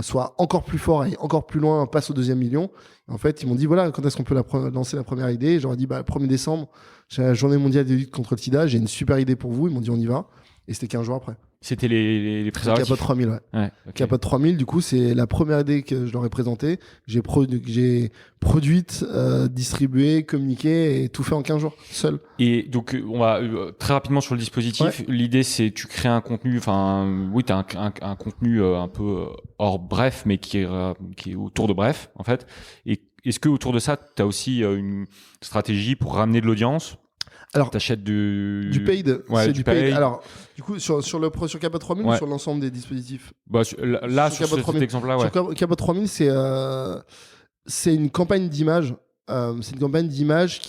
soit encore plus fort et encore plus loin, passe au 2e million. Et en fait, ils m'ont dit, voilà, quand est-ce qu'on peut lancer la première idée? J'aurais dit, le 1er décembre, j'ai la journée mondiale de lutte contre le sida. J'ai une super idée pour vous. Ils m'ont dit, on y va. Et c'était 15 jours après. C'était les préservatifs. Capote 3000, ouais. Okay. Capote 3000, du coup, c'est la première idée que je leur ai présentée. J'ai produite, distribuée, communiquée et tout fait en 15 jours, seul. Et donc, on va très rapidement sur le dispositif. Ouais. L'idée, c'est tu crées un contenu, oui, t'as un contenu un peu hors Bref, mais qui est autour de Bref, en fait. Et est-ce que autour de ça, t'as aussi une stratégie pour ramener de l'audience? Alors, t'achètes du paid, ouais, c'est du paid. Alors, du coup, sur Capote 3000 ou sur l'ensemble des dispositifs? Là, sur cet exemple-là, ouais. Sur Capote 3000, c'est une campagne d'image. C'est une campagne d'image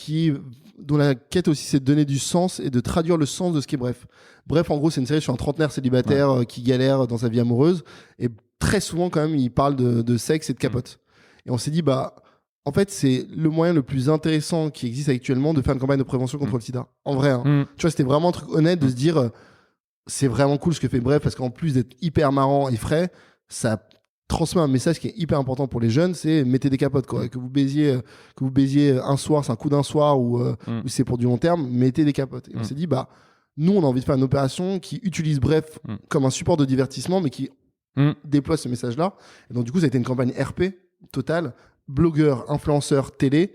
dont la quête aussi, c'est de donner du sens et de traduire le sens de ce qu'est Bref. Bref, en gros, c'est une série sur un trentenaire célibataire qui galère dans sa vie amoureuse. Et très souvent, quand même, il parle de sexe et de capote. Et on s'est dit, en fait, c'est le moyen le plus intéressant qui existe actuellement de faire une campagne de prévention contre le sida. En vrai, tu vois, c'était vraiment un truc honnête de se dire, c'est vraiment cool ce que fait Bref, parce qu'en plus d'être hyper marrant et frais, ça transmet un message qui est hyper important pour les jeunes, c'est mettez des capotes, quoi. Que vous baisiez un soir, c'est un coup d'un soir ou c'est pour du long terme, mettez des capotes. Et on s'est dit, nous, on a envie de faire une opération qui utilise Bref comme un support de divertissement, mais qui déploie ce message-là. Et donc, du coup, ça a été une campagne RP totale, blogueurs, influenceurs, télé,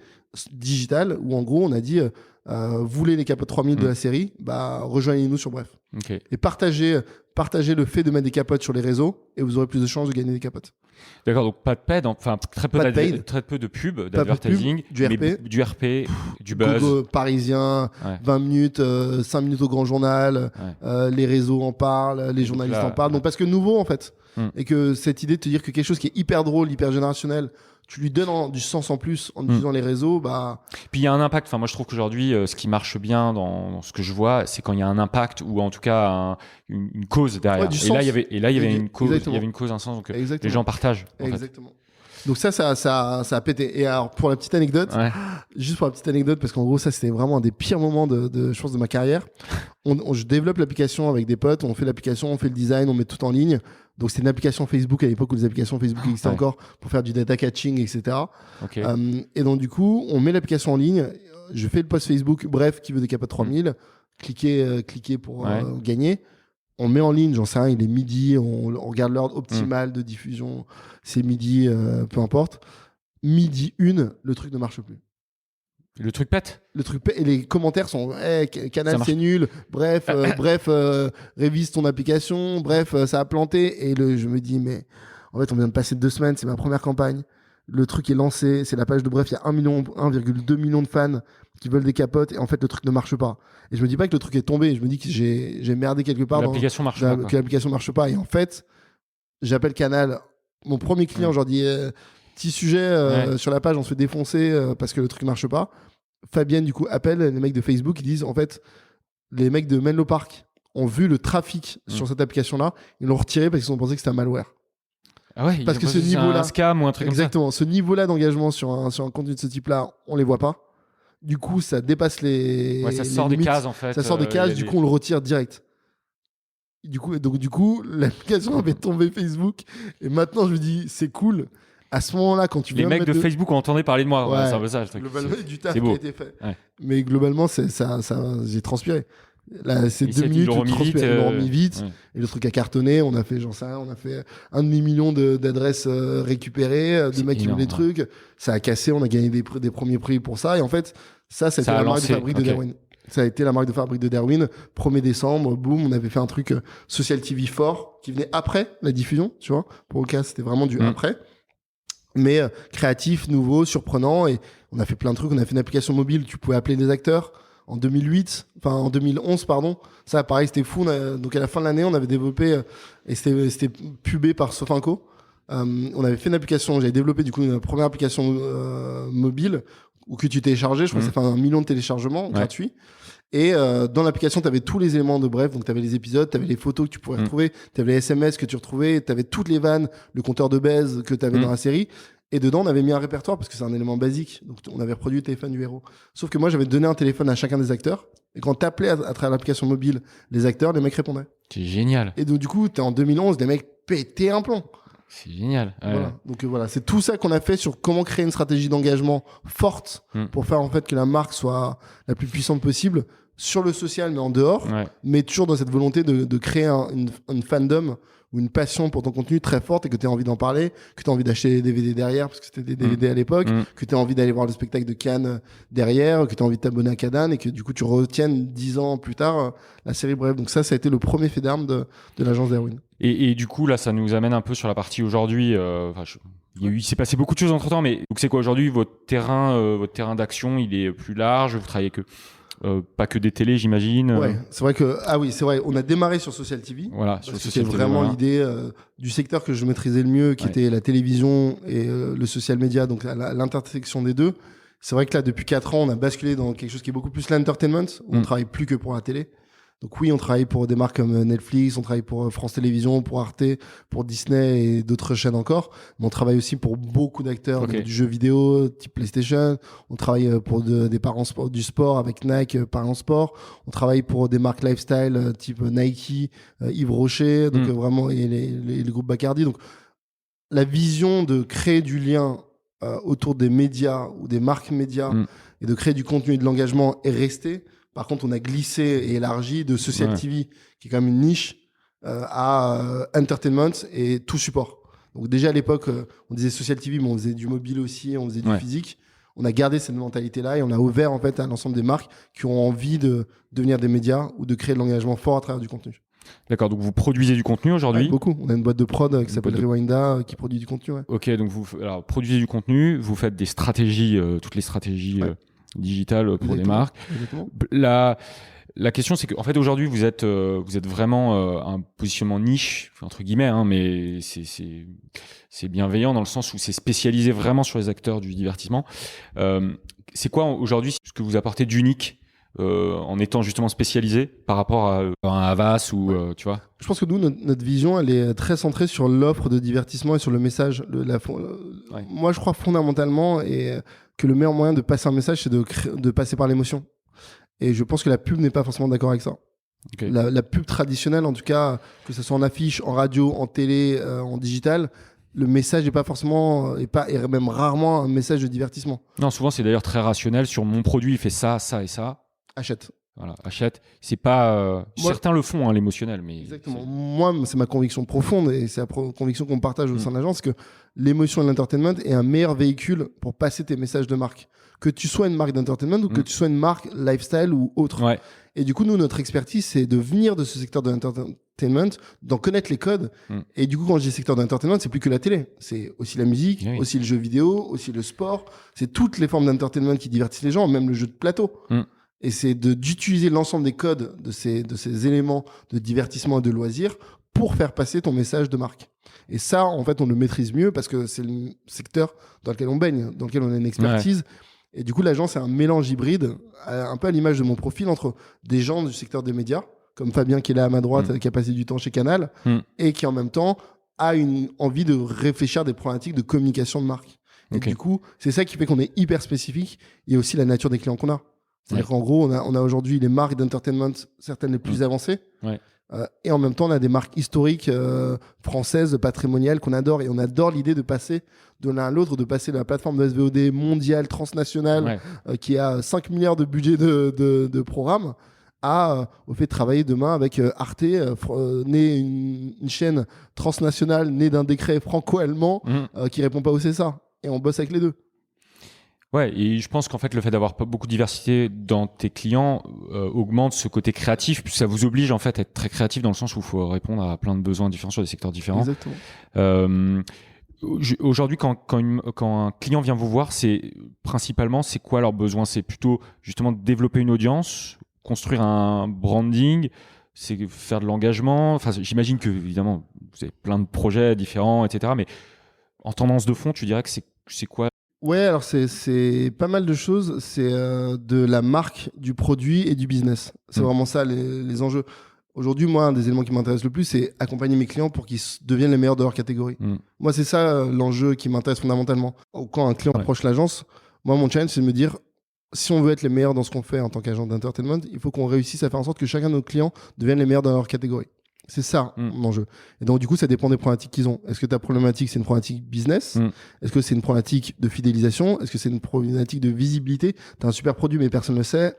digital, où en gros on a dit vous voulez les capotes 3000 de la série, rejoignez-nous sur Bref. Et partagez le fait de mettre des capotes sur les réseaux et vous aurez plus de chances de gagner des capotes. D'accord, donc pas de paid, très peu de pub, d'advertising, du RP, du buzz. Google parisien, 20 minutes, 5 minutes au grand journal, les réseaux en parlent, les journalistes en parlent. Donc parce que nouveau en fait, et que cette idée de te dire que quelque chose qui est hyper drôle, hyper générationnel, tu lui donnes du sens en plus en utilisant les réseaux, Puis il y a un impact. Moi, je trouve qu'aujourd'hui, ce qui marche bien dans ce que je vois, c'est quand il y a un impact ou en tout cas une cause derrière. Et là, il y avait une cause, un sens. Donc les gens partagent. Exactement. Donc ça a pété. Et alors pour la petite anecdote, juste pour la petite anecdote, parce qu'en gros ça c'était vraiment un des pires moments je pense de ma carrière. Je développe l'application avec des potes, on fait l'application, on fait le design, on met tout en ligne. Donc c'est une application Facebook à l'époque où les applications Facebook existaient encore pour faire du data catching, etc. Et donc du coup on met l'application en ligne, je fais le post Facebook, Bref, qui veut des capotes 3000, cliquez pour gagner. On met en ligne, j'en sais rien, il est midi, on regarde l'ordre optimal de diffusion, c'est midi, peu importe. Midi 1, le truc ne marche plus. Le truc pète. Et les commentaires sont Canal c'est nul, Bref, révise ton application, Bref, ça a planté. Et je me dis, mais en fait, on vient de passer 2 semaines, c'est ma première campagne. Le truc est lancé, c'est la page de Bref, il y a 1,2 million de fans qui veulent des capotes et en fait le truc ne marche pas. Et je me dis pas que le truc est tombé, je me dis que j'ai merdé quelque part. L'application marche pas. Que l'application marche pas. Et en fait, j'appelle Canal, mon premier client, je leur dis petit sujet sur la page, on se fait défoncer parce que le truc marche pas. Fabienne du coup appelle les mecs de Facebook, ils disent en fait les mecs de Menlo Park ont vu le trafic sur cette application là, ils l'ont retiré parce qu'ils ont pensé que c'était un malware. Ah ouais, parce que ce niveau-là, un scam ou un truc exactement, comme ça. Ce niveau-là d'engagement sur un contenu de ce type-là, on les voit pas. Du coup, ça dépasse ça sort des cases en fait. Ça sort des cases, du coup, on le retire direct. Du coup, l'application avait tombé Facebook et maintenant je me dis c'est cool. À ce moment-là, quand tu les mecs de Facebook ont entendu parler de moi, c'est un peu ça le truc. Globalement, du taf qui a été fait. Mais globalement, ça, j'ai transpiré. Là, c'est 2 minutes, ils l'ont remis vite. Et le truc a cartonné. On a fait, j'en sais rien, on a fait 1,5 million d'adresses récupérées, de mecs qui voulaient des trucs. Ça a cassé, on a gagné des premiers prix pour ça. Et en fait, ça a été la marque de fabrique de Darwin. Ça a été la marque de fabrique de Darwin. 1er décembre, boum, on avait fait un truc Social TV fort qui venait après la diffusion, tu vois. Pour le cas, c'était vraiment du après. Mais créatif, nouveau, surprenant. Et on a fait plein de trucs. On a fait une application mobile, tu pouvais appeler des acteurs. en 2011, pardon. Ça, pareil, c'était fou. Donc, à la fin de l'année, on avait développé, et c'était pubé par Sofinco. On avait fait une application, j'avais développé du coup une première application mobile où que tu téléchargeais, je crois que ça fait 1 million de téléchargements gratuits. Et dans l'application, tu avais tous les éléments de Bref, donc tu avais les épisodes, tu avais les photos que tu pourrais retrouver, tu avais les SMS que tu retrouvais, tu avais toutes les vannes, le compteur de baise que tu avais dans la série. Et dedans, on avait mis un répertoire parce que c'est un élément basique. Donc, on avait reproduit le téléphone du héros. Sauf que moi, j'avais donné un téléphone à chacun des acteurs. Et quand t'appelais à travers l'application mobile les acteurs, les mecs répondaient. C'est génial. Et donc, du coup, t'es en 2011, les mecs pétaient un plomb. C'est génial. Voilà. Donc voilà, c'est tout ça qu'on a fait sur comment créer une stratégie d'engagement forte pour faire en fait que la marque soit la plus puissante possible sur le social mais en dehors, mais toujours dans cette volonté de créer une fandom ou une passion pour ton contenu très forte et que tu as envie d'en parler, que tu as envie d'acheter des DVD derrière parce que c'était des DVD à l'époque, que tu as envie d'aller voir le spectacle de Cannes derrière, que tu as envie de t'abonner à Cannes et que du coup tu retiennes 10 ans plus tard la série Bref. Donc ça a été le premier fait d'armes de l'agence Darwin. Et du coup, là, ça nous amène un peu sur la partie aujourd'hui. Il s'est passé beaucoup de choses entre temps, mais donc c'est quoi aujourd'hui votre terrain d'action? Il est plus large. Vous travaillez pas que des télés, j'imagine. Ouais, c'est vrai que c'est vrai. On a démarré sur Social TV. Voilà, sur Social TV. C'était vraiment l'idée du secteur que je maîtrisais le mieux, qui était la télévision et le social media, donc l'intersection des deux. C'est vrai que là, depuis 4 ans, on a basculé dans quelque chose qui est beaucoup plus l'entertainment. Où on travaille plus que pour la télé. Donc oui, on travaille pour des marques comme Netflix, on travaille pour France Télévisions, pour Arte, pour Disney et d'autres chaînes encore. Mais on travaille aussi pour beaucoup d'acteurs du jeu vidéo, type PlayStation. On travaille pour des parents du sport avec Nike, Parents Sport. On travaille pour des marques lifestyle type Nike, Yves Rocher, donc vraiment et les groupes Bacardi. Donc la vision de créer du lien autour des médias ou des marques médias et de créer du contenu et de l'engagement est restée. Par contre, on a glissé et élargi de Social TV, qui est quand même une niche, à entertainment et tout support. Donc déjà à l'époque, on disait Social TV, mais on faisait du mobile aussi, on faisait du physique. On a gardé cette mentalité-là et on l'a ouvert en fait à l'ensemble des marques qui ont envie de devenir des médias ou de créer de l'engagement fort à travers du contenu. D'accord, donc vous produisez du contenu aujourd'hui? Beaucoup. On a une boîte de prod qui s'appelle Rewinda qui produit du contenu. Ok, donc vous produisez du contenu, vous faites des stratégies, toutes les stratégies digitales pour des marques. La question, c'est qu'en fait aujourd'hui vous êtes vraiment un positionnement niche entre guillemets, mais c'est bienveillant dans le sens où c'est spécialisé vraiment sur les acteurs du divertissement. C'est quoi aujourd'hui ce que vous apportez d'unique en étant justement spécialisé par rapport à un Havas ou tu vois? Je pense que nous, notre vision, elle est très centrée sur l'offre de divertissement et sur le message. Moi, je crois fondamentalement que le meilleur moyen de passer un message, c'est de passer par l'émotion. Et je pense que la pub n'est pas forcément d'accord avec ça. Okay. La pub traditionnelle, en tout cas, que ce soit en affiche, en radio, en télé, en digital, le message n'est pas forcément, et même rarement un message de divertissement. Non, souvent c'est d'ailleurs très rationnel. Sur mon produit, il fait ça, ça et ça. Achète. Voilà, achète. C'est pas. Certains le font, l'émotionnel, mais. Exactement. Moi, c'est ma conviction profonde et c'est la conviction qu'on partage au sein de l'agence, que l'émotion et l'entertainment est un meilleur véhicule pour passer tes messages de marque. Que tu sois une marque d'entertainment ou que tu sois une marque lifestyle ou autre. Ouais. Et du coup, nous, notre expertise, c'est de venir de ce secteur de l'entertainment, d'en connaître les codes. Et du coup, quand je dis secteur d'entertainment, c'est plus que la télé. C'est aussi la musique, aussi le jeu vidéo, aussi le sport. C'est toutes les formes d'entertainment qui divertissent les gens, même le jeu de plateau. Et c'est d'utiliser l'ensemble des codes de ces éléments de divertissement et de loisirs pour faire passer ton message de marque. Et ça, en fait, on le maîtrise mieux parce que c'est le secteur dans lequel on baigne, dans lequel on a une expertise. Ouais. Et du coup, l'agence, c'est un mélange hybride, un peu à l'image de mon profil, entre des gens du secteur des médias, comme Fabien qui est là à ma droite, qui a passé du temps chez Canal, et qui en même temps a une envie de réfléchir à des problématiques de communication de marque. Et du coup, c'est ça qui fait qu'on est hyper spécifique, et aussi la nature des clients qu'on a. C'est-à-dire qu'en gros, on a aujourd'hui les marques d'entertainment, certaines les plus avancées. Ouais. Et en même temps, on a des marques historiques françaises, patrimoniales qu'on adore. Et on adore l'idée de passer de l'un à l'autre, de passer de la plateforme de SVOD mondiale, transnationale, qui a 5 milliards de budget de programme, au fait de travailler demain avec Arte, née une chaîne transnationale, née d'un décret franco-allemand qui répond pas au CSA. Et on bosse avec les deux. Ouais, et je pense qu'en fait, le fait d'avoir beaucoup de diversité dans tes clients augmente ce côté créatif, puisque ça vous oblige en fait à être très créatif dans le sens où il faut répondre à plein de besoins différents sur des secteurs différents. Exactement. Aujourd'hui, quand un client vient vous voir, c'est quoi leurs besoins? C'est plutôt justement de développer une audience, construire un branding, c'est faire de l'engagement. Enfin, j'imagine que évidemment, vous avez plein de projets différents, etc. Mais en tendance de fond, tu dirais que c'est quoi? Ouais, alors c'est pas mal de choses. C'est de la marque, du produit et du business. C'est vraiment ça les enjeux. Aujourd'hui, moi, un des éléments qui m'intéresse le plus, c'est accompagner mes clients pour qu'ils deviennent les meilleurs de leur catégorie. Moi, c'est ça l'enjeu qui m'intéresse fondamentalement. Quand un client approche l'agence, moi, mon challenge, c'est de me dire, si on veut être les meilleurs dans ce qu'on fait en tant qu'agent d'entertainment, il faut qu'on réussisse à faire en sorte que chacun de nos clients devienne les meilleurs dans leur catégorie. C'est ça mon enjeu. Et donc, du coup, ça dépend des problématiques qu'ils ont. Est-ce que ta problématique, c'est une problématique business? Est-ce que c'est une problématique de fidélisation? Est-ce que c'est une problématique de visibilité? T'as un super produit, mais personne ne le sait.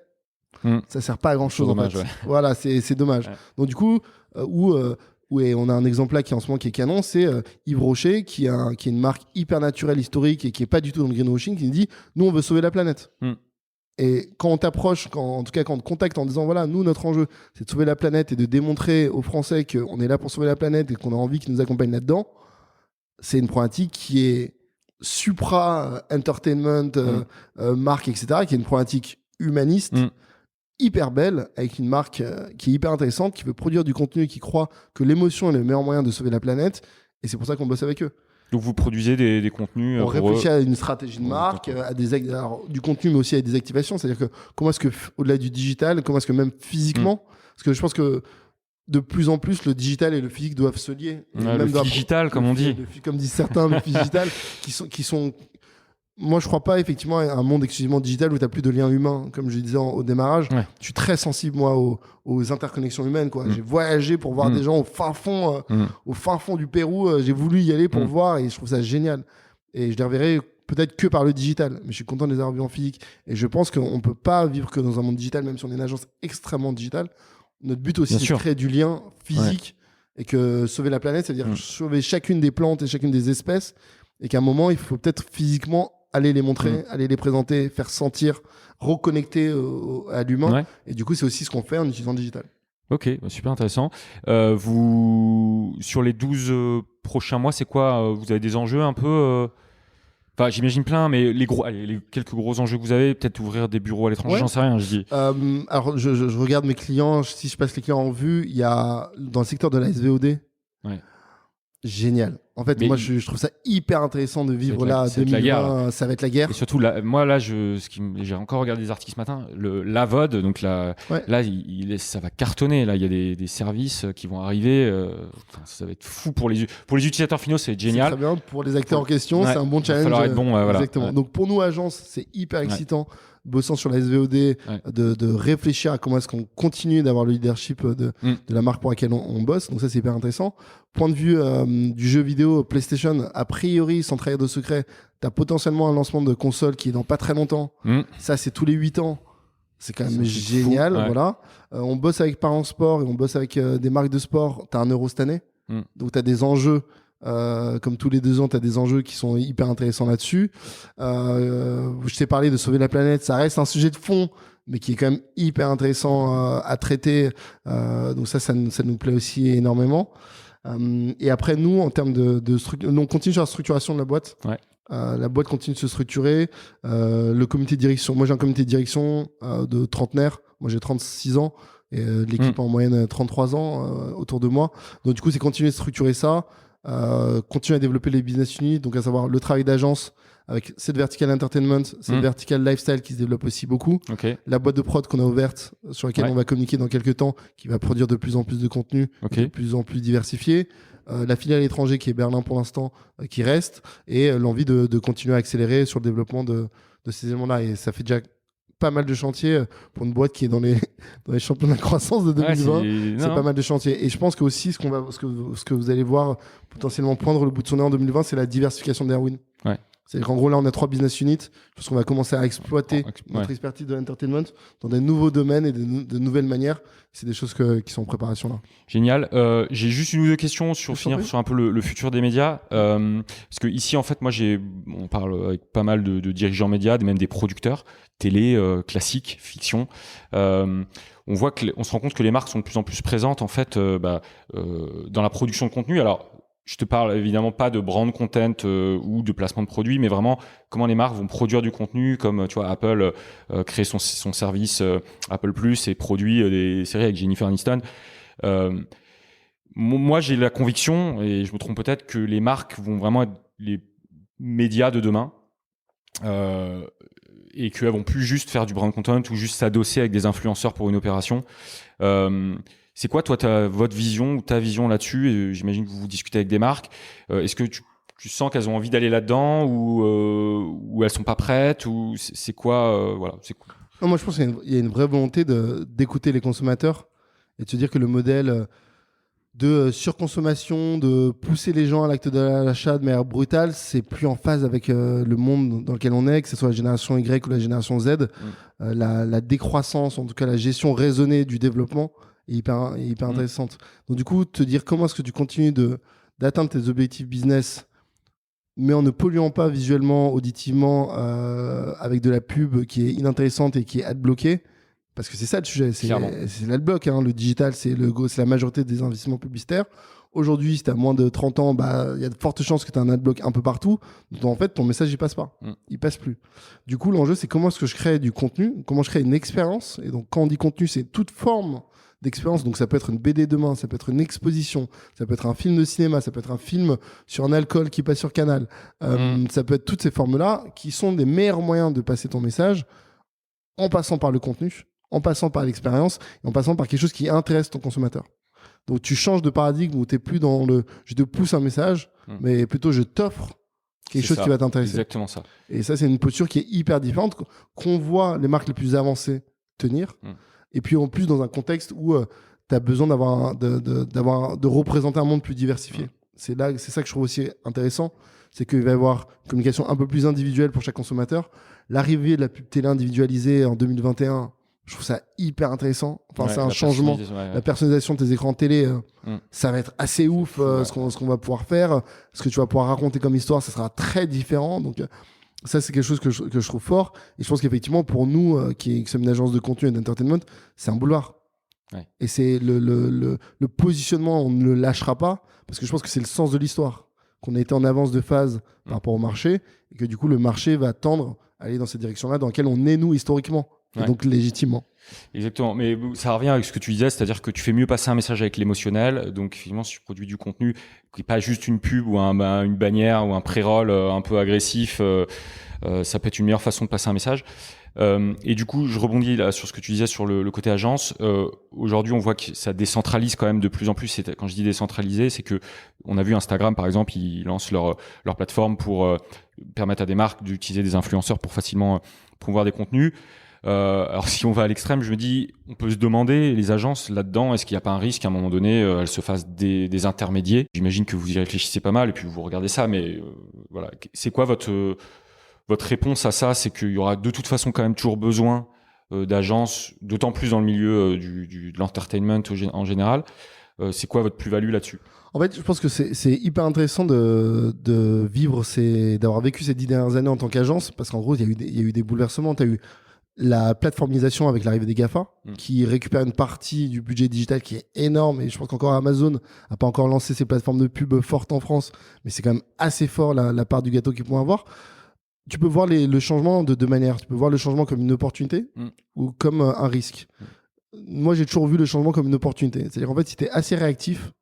Ça sert pas à grand chose. Dommage, en fait. Voilà, c'est dommage. Ouais. Donc du coup, et on a un exemple là qui en ce moment qui est canon, c'est Yves Rocher qui est une marque hyper naturelle, historique et qui est pas du tout dans le greenwashing, qui nous dit nous on veut sauver la planète. Et quand on t'approche, en tout cas quand on te contacte en disant voilà, nous notre enjeu c'est de sauver la planète et de démontrer aux Français qu'on est là pour sauver la planète et qu'on a envie qu'ils nous accompagnent là-dedans, c'est une problématique qui est supra entertainment, marque, etc., qui est une problématique humaniste. Hyper belle, avec une marque qui est hyper intéressante, qui veut produire du contenu et qui croit que l'émotion est le meilleur moyen de sauver la planète. Et c'est pour ça qu'on bosse avec eux. Donc vous produisez des contenus. On réfléchit à une stratégie de marque, à du contenu, mais aussi à des activations. C'est-à-dire que comment est-ce que, au-delà du digital, comment est-ce que même physiquement, parce que je pense que de plus en plus, le digital et le physique doivent se lier. Même le digital, comme on dit. Comme disent certains, le digital, qui sont moi, je crois pas effectivement à un monde exclusivement digital où tu n'as plus de lien humain, comme je disais au démarrage. Ouais. Je suis très sensible, moi, aux interconnexions humaines. J'ai voyagé pour voir des gens au fin fond du Pérou. J'ai voulu y aller pour voir et je trouve ça génial. Et je les reverrai peut-être que par le digital. Mais je suis content de les avoir vus en physique. Et je pense qu'on ne peut pas vivre que dans un monde digital, même si on est une agence extrêmement digitale. Notre but aussi, c'est de créer du lien physique et que sauver la planète, c'est-à-dire sauver chacune des plantes et chacune des espèces. Et qu'à un moment, il faut peut-être physiquement aller les montrer, aller les présenter, faire sentir, reconnecter à l'humain. Ouais. Et du coup, c'est aussi ce qu'on fait en utilisant le digital. Ok, super intéressant. Vous, sur les 12 prochains mois, c'est quoi vous avez des enjeux un peu Enfin, j'imagine plein, mais les quelques gros enjeux que vous avez, peut-être ouvrir des bureaux à l'étranger, j'en sais rien, je dis. Alors, je regarde mes clients, si je passe les clients en vue, il y a, dans le secteur de la SVOD, génial. En fait, moi, je trouve ça hyper intéressant de vivre là. 2020, ça va être la guerre. Et surtout, moi, là, j'ai encore regardé des articles ce matin. La VOD, donc là, ça va cartonner. Là, il y a des services qui vont arriver. Ça va être fou pour les utilisateurs finaux, c'est génial. C'est très bien. Pour les acteurs en question, c'est un bon challenge. Il va falloir être bon. Voilà. Exactement. Ouais. Donc, pour nous, agence, c'est hyper excitant. Bossant sur la SVOD, de réfléchir à comment est-ce qu'on continue d'avoir le leadership de la marque pour laquelle on bosse. Donc ça, c'est hyper intéressant. Point de vue du jeu vidéo PlayStation, a priori, sans trahir de secret, tu as potentiellement un lancement de console qui est dans pas très longtemps. Ça, c'est tous les 8 ans. C'est quand même génial. Voilà. On bosse avec Parents Sport et on bosse avec des marques de sport. Tu as un Euro cette année. Donc tu as des enjeux. Comme tous les 2 ans, tu as des enjeux qui sont hyper intéressants là-dessus. Je t'ai parlé de sauver la planète, ça reste un sujet de fond, mais qui est quand même hyper intéressant à traiter. Donc ça nous plaît aussi énormément. Et après, nous, en termes de structure, on continue sur la structuration de la boîte. La boîte continue de se structurer. Le comité de direction, moi j'ai un comité de direction de trentenaires. Moi j'ai 36 ans. Et l'équipe en moyenne 33 ans autour de moi. Donc du coup, c'est continuer de structurer ça. Continuer à développer les business units, donc à savoir le travail d'agence avec cette verticale entertainment, cette verticale lifestyle qui se développe aussi beaucoup, la boîte de prod qu'on a ouverte sur laquelle on va communiquer dans quelques temps, qui va produire de plus en plus de contenu, de plus en plus diversifié, la filiale étranger qui est Berlin pour l'instant, qui reste, et l'envie de continuer à accélérer sur le développement de ces éléments-là. Et ça fait déjà pas mal de chantiers pour une boîte qui est dans les championnats de croissance de 2020. C'est pas mal de chantiers. Et je pense que aussi, ce que vous allez voir potentiellement poindre le bout de son nez en 2020, c'est la diversification d'Erwin. C'est-à-dire qu'en gros, là, on a 3 business units. Je pense qu'on va commencer à exploiter notre expertise de l'entertainment dans des nouveaux domaines et de nouvelles manières. C'est des choses qui sont en préparation là. Génial. J'ai juste une ou deux questions sur un peu le futur des médias. Parce que ici, en fait, on parle avec pas mal de dirigeants médias, même des producteurs, télé, classique, fiction. On voit on se rend compte que les marques sont de plus en plus présentes, en fait, dans la production de contenu. Alors, je te parle évidemment pas de brand content ou de placement de produits, mais vraiment comment les marques vont produire du contenu, comme tu vois Apple crée son service Apple Plus et produit des séries avec Jennifer Aniston. Moi, j'ai la conviction, et je me trompe peut-être, que les marques vont vraiment être les médias de demain. Et qu'elles vont plus juste faire du brand content ou juste s'adosser avec des influenceurs pour une opération. C'est quoi, toi, votre vision ou ta vision là-dessus? Et j'imagine que vous discutez avec des marques. Est-ce que tu sens qu'elles ont envie d'aller là-dedans ou elles sont pas prêtes ou c'est quoi voilà, c'est quoi? Non, moi, je pense qu'il y a une vraie volonté d'écouter les consommateurs et de se dire que le modèle de surconsommation, de pousser les gens à l'acte de l'achat de manière brutale, c'est plus en phase avec le monde dans lequel on est, que ce soit la génération Y ou la génération Z. La décroissance, en tout cas la gestion raisonnée du développement est hyper intéressante. Donc du coup, te dire comment est-ce que tu continues d'atteindre tes objectifs business, mais en ne polluant pas visuellement, auditivement, avec de la pub qui est inintéressante et qui est ad-bloquée. Parce que c'est ça le sujet, c'est l'adblock, hein. Le digital, c'est la majorité des investissements publicitaires. Aujourd'hui, si tu as moins de 30 ans, il y a de fortes chances que tu as un adblock un peu partout. Donc en fait, ton message, il passe pas. Il passe plus. Du coup, l'enjeu, c'est comment est-ce que je crée du contenu, comment je crée une expérience. Et donc, quand on dit contenu, c'est toute forme d'expérience. Donc ça peut être une BD demain, ça peut être une exposition, ça peut être un film de cinéma, ça peut être un film sur un alcool qui passe sur Canal. Ça peut être toutes ces formes-là qui sont des meilleurs moyens de passer ton message en passant par le contenu, en passant par l'expérience et en passant par quelque chose qui intéresse ton consommateur. Donc tu changes de paradigme où tu n'es plus dans le je te pousse un message, mais plutôt je t'offre quelque chose qui va t'intéresser. Exactement ça. Et ça, c'est une posture qui est hyper différente, qu'on voit les marques les plus avancées tenir. Et puis en plus, dans un contexte où tu as besoin de représenter un monde plus diversifié. C'est ça que je trouve aussi intéressant, c'est qu'il va y avoir une communication un peu plus individuelle pour chaque consommateur. L'arrivée de la pub télé individualisée en 2021, je trouve ça hyper intéressant. Enfin, c'est un changement. La personnalisation de tes écrans télé, ça va être assez ouf ce qu'on va pouvoir faire. Ce que tu vas pouvoir raconter comme histoire, ça sera très différent. Donc, ça, c'est quelque chose que je trouve fort. Et je pense qu'effectivement, pour nous, qui sommes une agence de contenu et d'entertainment, c'est un boulevard. Et c'est le positionnement, on ne le lâchera pas, parce que je pense que c'est le sens de l'histoire. Qu'on a été en avance de phase par rapport au marché, et que du coup, le marché va tendre à aller dans cette direction-là, dans laquelle on est, nous, historiquement. Et donc légitimement. Exactement, mais ça revient avec ce que tu disais, c'est-à-dire que tu fais mieux passer un message avec l'émotionnel. Donc finalement, si tu produis du contenu qui n'est pas juste une pub ou une bannière ou un pré-roll un peu agressif, ça peut être une meilleure façon de passer un message. Et du coup, je rebondis là sur ce que tu disais sur le côté agence. Aujourd'hui, on voit que ça décentralise quand même de plus en plus. Quand je dis décentraliser, c'est que on a vu Instagram, par exemple, ils lancent leur plateforme pour permettre à des marques d'utiliser des influenceurs pour facilement promouvoir des contenus. Alors si on va à l'extrême, je me dis, on peut se demander, les agences là-dedans, est-ce qu'il n'y a pas un risque qu'à un moment donné, elles se fassent des intermédiaires? J'imagine que vous y réfléchissez pas mal et puis vous regardez ça, mais voilà, c'est quoi votre réponse à ça? C'est qu'il y aura de toute façon quand même toujours besoin d'agences, d'autant plus dans le milieu de l'entertainment en général. C'est quoi votre plus-value là-dessus? En fait, je pense que c'est hyper intéressant de vivre d'avoir vécu ces 10 dernières années en tant qu'agence, parce qu'en gros, il y a eu des bouleversements. Tu as eu la plateformisation avec l'arrivée des GAFA, qui récupère une partie du budget digital qui est énorme. Et je pense qu'encore Amazon n'a pas encore lancé ses plateformes de pub fortes en France, mais c'est quand même assez fort la part du gâteau qu'ils pourront avoir. Tu peux voir le changement de deux manières. Tu peux voir le changement comme une opportunité ou comme un risque. Moi, j'ai toujours vu le changement comme une opportunité. C'est-à-dire qu'en fait, si tu es assez réactif,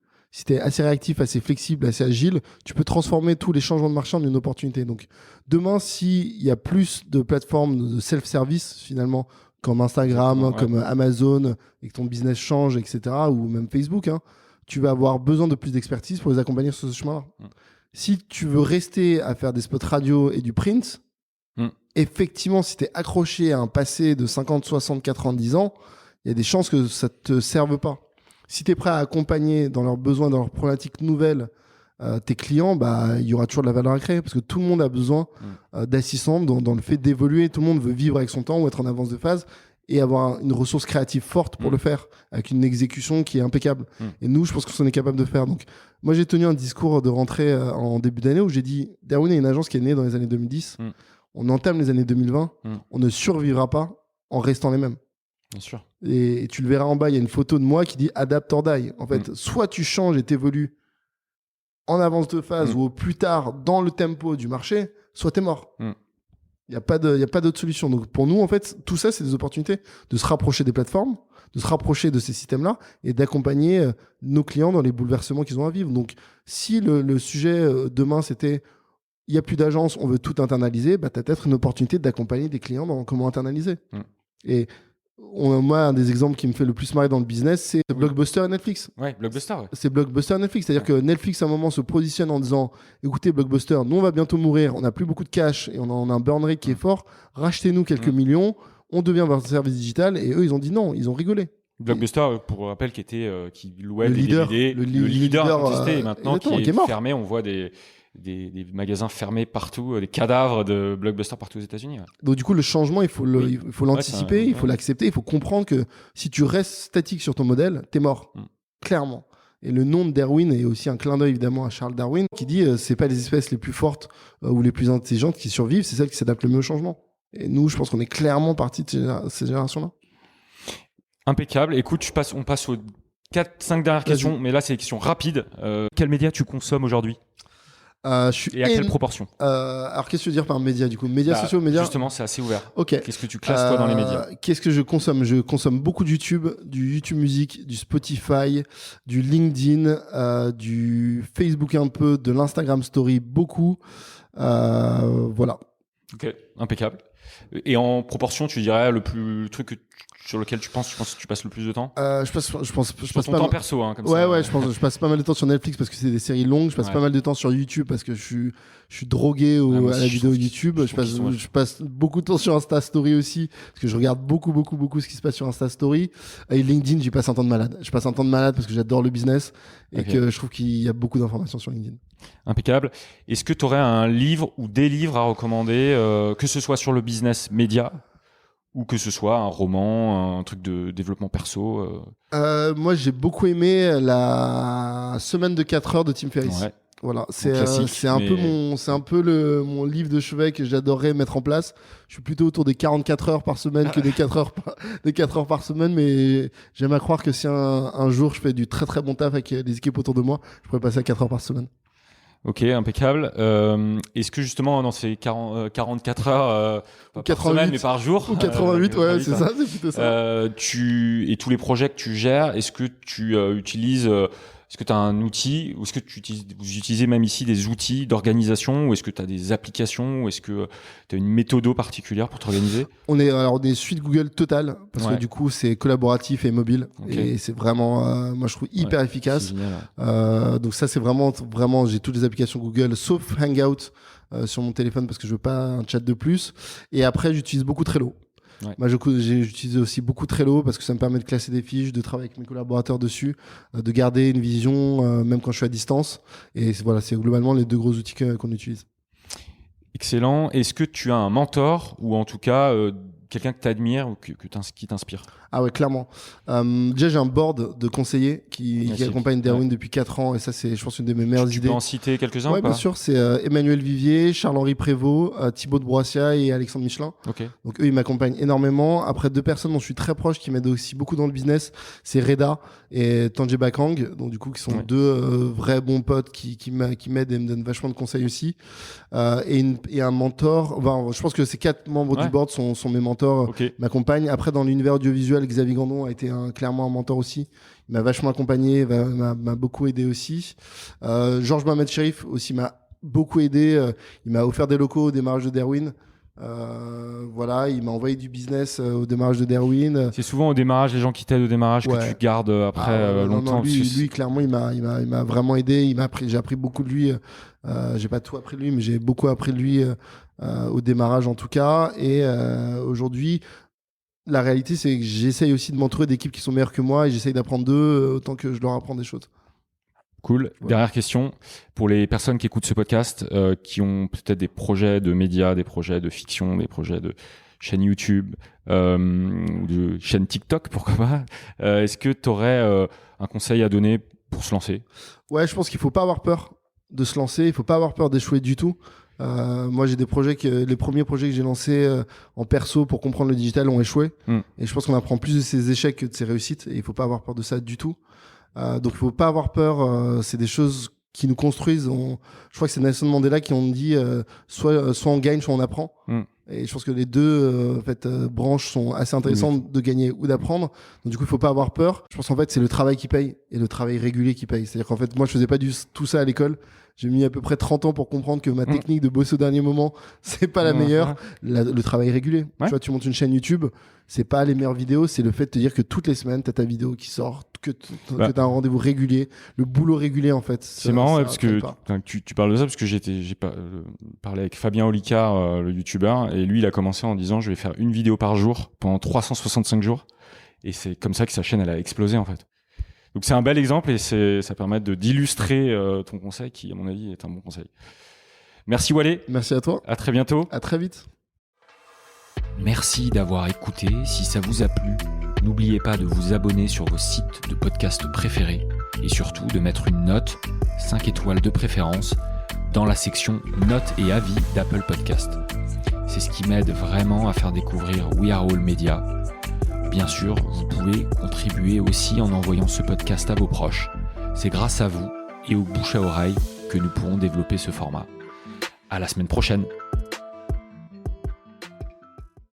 assez flexible, assez agile, tu peux transformer tous les changements de marché en une opportunité. Donc, demain, s'il y a plus de plateformes de self-service, finalement, comme Instagram, comme Amazon, et que ton business change, etc., ou même Facebook, tu vas avoir besoin de plus d'expertise pour les accompagner sur ce chemin-là. Si tu veux rester à faire des spots radio et du print, effectivement, si tu es accroché à un passé de 50, 60, 90 ans, il y a des chances que ça ne te serve pas. Si tu es prêt à accompagner dans leurs besoins, dans leurs problématiques nouvelles, tes clients, il y aura toujours de la valeur à créer, parce que tout le monde a besoin d'assistance dans le fait d'évoluer. Tout le monde veut vivre avec son temps ou être en avance de phase et avoir une ressource créative forte pour le faire, avec une exécution qui est impeccable. Et nous, je pense qu'on est capable de faire. Donc, moi, j'ai tenu un discours de rentrée en début d'année où j'ai dit, Darwin est une agence qui est née dans les années 2010. On entame les années 2020. On ne survivra pas en restant les mêmes. Bien sûr. Et tu le verras en bas, il y a une photo de moi qui dit Adapt or Die. En fait, soit tu changes et t'évolues en avance de phase ou au plus tard dans le tempo du marché, soit t'es mort. Il n'y a pas d'autre solution. Donc pour nous, en fait, tout ça, c'est des opportunités de se rapprocher des plateformes, de se rapprocher de ces systèmes-là et d'accompagner nos clients dans les bouleversements qu'ils ont à vivre. Donc si le sujet demain, c'était il n'y a plus d'agence, on veut tout internaliser, bah, tu as peut-être une opportunité d'accompagner des clients dans comment internaliser. Et moi, un des exemples qui me fait le plus marrer dans le business, c'est Blockbuster et Netflix. Ouais, Blockbuster. Ouais. C'est Blockbuster et Netflix. C'est-à-dire que Netflix, à un moment, se positionne en disant écoutez, Blockbuster, nous, on va bientôt mourir, on n'a plus beaucoup de cash et on a un burn rate qui est fort. Rachetez-nous quelques millions, on devient votre service digital. Et eux, ils ont dit non, ils ont rigolé. Blockbuster, pour rappel, qui louait le des leader, DVD, le leader incontesté, et maintenant qui est mort. fermé. On voit des magasins fermés partout, des cadavres de Blockbuster partout aux États-Unis. Ouais. Donc du coup, le changement, il faut l'anticiper, il faut l'accepter, il faut comprendre que si tu restes statique sur ton modèle, t'es mort, clairement. Et le nom de Darwin est aussi un clin d'œil évidemment à Charles Darwin qui dit c'est pas les espèces les plus fortes ou les plus intelligentes qui survivent, c'est celles qui s'adaptent le mieux au changement. Et nous, je pense qu'on est clairement partie de ces générations-là. Impeccable. Écoute, on passe aux 4-5 dernières questions, mais là, c'est des questions rapides. Quels médias tu consommes aujourd'hui ? Et à quelle proportion ? Alors, qu'est-ce que tu veux dire par médias du coup ? Médias sociaux, médias ? Justement, c'est assez ouvert. Ok. Qu'est-ce que tu classes toi dans les médias ? Qu'est-ce que je consomme ? Je consomme beaucoup de YouTube, du YouTube Music, du Spotify, du LinkedIn, du Facebook un peu, de l'Instagram Story beaucoup. Voilà. Ok, impeccable. Et en proportion, tu dirais le truc sur lequel tu penses que tu passes le plus de temps ? Je passe ton pas temps perso, hein, comme ouais, ça. Ouais, je passe pas mal de temps sur Netflix parce que c'est des séries longues. Je passe pas mal de temps sur YouTube parce que je suis drogué à la vidéo YouTube. Je passe beaucoup de temps sur Insta Story aussi parce que je regarde beaucoup ce qui se passe sur Insta Story. Et LinkedIn, j'y passe un temps de malade. Je passe un temps de malade parce que j'adore le business et que je trouve qu'il y a beaucoup d'informations sur LinkedIn. Impeccable. Est-ce que tu aurais un livre ou des livres à recommander, que ce soit sur le business média ou que ce soit un roman, un truc de développement perso Moi, j'ai beaucoup aimé la semaine de 4 heures de Tim Ferriss. Ouais. Voilà, c'est un peu mon livre de chevet que j'adorerais mettre en place. Je suis plutôt autour des 44 heures par semaine que des 4 heures par semaine, mais j'aime à croire que si un jour je fais du très très bon taf avec les équipes autour de moi, je pourrais passer à 4 heures par semaine. Ok, impeccable. Est-ce que justement dans ces 44 heures par semaine, mais par jour, ou 88, ouais, c'est ça, c'est plutôt ça. Et tous les projets que tu gères, est-ce que tu utilises est-ce que tu as un outil, ou est-ce que vous utilisez même ici des outils d'organisation, ou est-ce que tu as des applications, ou est-ce que tu as une méthode particulière pour t'organiser ? On est suite Google totale, parce que du coup c'est collaboratif et mobile, et c'est vraiment, moi je trouve hyper efficace. Génial, donc ça c'est vraiment, j'ai toutes les applications Google, sauf Hangout sur mon téléphone, parce que je veux pas un chat de plus. Et après j'utilise beaucoup Trello. Ouais. Moi, j'ai utilisé aussi beaucoup Trello parce que ça me permet de classer des fiches, de travailler avec mes collaborateurs dessus, de garder une vision même quand je suis à distance. Et voilà, c'est globalement les deux gros outils qu'on utilise. Excellent. Est-ce que tu as un mentor ou en tout cas quelqu'un que tu admires ou qui t'inspire ? Ah ouais, clairement. Déjà, j'ai un board de conseillers qui accompagne Darwin depuis 4 ans et ça, c'est, je pense, une de mes meilleures idées. Tu peux en citer quelques-uns ou pas ? Bien sûr. C'est Emmanuel Vivier, Charles-Henri Prévost, Thibaut de Broissia et Alexandre Michelin. Okay. Donc, eux, ils m'accompagnent énormément. Après, 2 personnes dont je suis très proche qui m'aident aussi beaucoup dans le business, c'est Reda et Tanjay Bakang. Donc, du coup, qui sont 2 vrais bons potes qui m'aident et me donnent vachement de conseils aussi. Et un mentor. Enfin, je pense que ces 4 membres du board sont mes mentors, m'accompagnent. Après, dans l'univers audiovisuel, Xavier Gandon a été clairement un mentor aussi. Il m'a vachement accompagné, m'a beaucoup aidé aussi. Georges Mohamed Cherif aussi m'a beaucoup aidé. Il m'a offert des locaux au démarrage de Darwin. Voilà, il m'a envoyé du business au démarrage de Darwin. C'est souvent au démarrage, les gens qui t'aident au démarrage que tu gardes après longtemps. Non, lui, clairement, il m'a vraiment aidé. J'ai appris beaucoup de lui. J'ai pas tout appris de lui, mais j'ai beaucoup appris de lui au démarrage en tout cas. Et aujourd'hui, la réalité, c'est que j'essaye aussi de m'entourer d'équipes qui sont meilleures que moi et j'essaye d'apprendre d'eux autant que je leur apprends des choses. Cool. Ouais. Dernière question. Pour les personnes qui écoutent ce podcast, qui ont peut-être des projets de médias, des projets de fiction, des projets de chaîne YouTube ou de chaîne TikTok, pourquoi pas, est-ce que tu aurais un conseil à donner pour se lancer ? Ouais, je pense qu'il ne faut pas avoir peur de se lancer. Il ne faut pas avoir peur d'échouer du tout. Moi, j'ai des projets les premiers projets que j'ai lancés en perso pour comprendre le digital ont échoué. Et je pense qu'on apprend plus de ses échecs que de ses réussites. Et il ne faut pas avoir peur de ça du tout. Donc, il ne faut pas avoir peur. C'est des choses qui nous construisent. Je crois que c'est Nelson Mandela qui ont dit soit on gagne, soit on apprend. Et je pense que les deux branches sont assez intéressantes de gagner ou d'apprendre. Donc du coup, il faut pas avoir peur. Je pense qu'en fait, c'est le travail qui paye et le travail régulier qui paye. C'est-à-dire qu'en fait, moi, je faisais pas tout ça à l'école. J'ai mis à peu près 30 ans pour comprendre que ma technique de bosser au dernier moment, c'est pas la meilleure. Le travail régulier. Tu vois, tu montes une chaîne YouTube, c'est pas les meilleures vidéos, c'est le fait de te dire que toutes les semaines, t'as ta vidéo qui sort, que t'as un rendez-vous régulier, le boulot régulier, en fait. C'est marrant, parce que tu parles de ça, parce que j'ai parlé avec Fabien Olicard, le youtubeur, et lui, il a commencé en disant, je vais faire une vidéo par jour pendant 365 jours. Et c'est comme ça que sa chaîne, elle a explosé, en fait. Donc c'est un bel exemple et ça permet d'illustrer ton conseil qui, à mon avis, est un bon conseil. Merci Walé. Merci à toi. À très bientôt. À très vite. Merci d'avoir écouté. Si ça vous a plu, n'oubliez pas de vous abonner sur vos sites de podcast préférés et surtout de mettre une note, 5 étoiles de préférence, dans la section notes et avis d'Apple Podcast. C'est ce qui m'aide vraiment à faire découvrir We Are All Media. Bien sûr, vous pouvez contribuer aussi en envoyant ce podcast à vos proches. C'est grâce à vous et au bouche à oreille que nous pourrons développer ce format. À la semaine prochaine.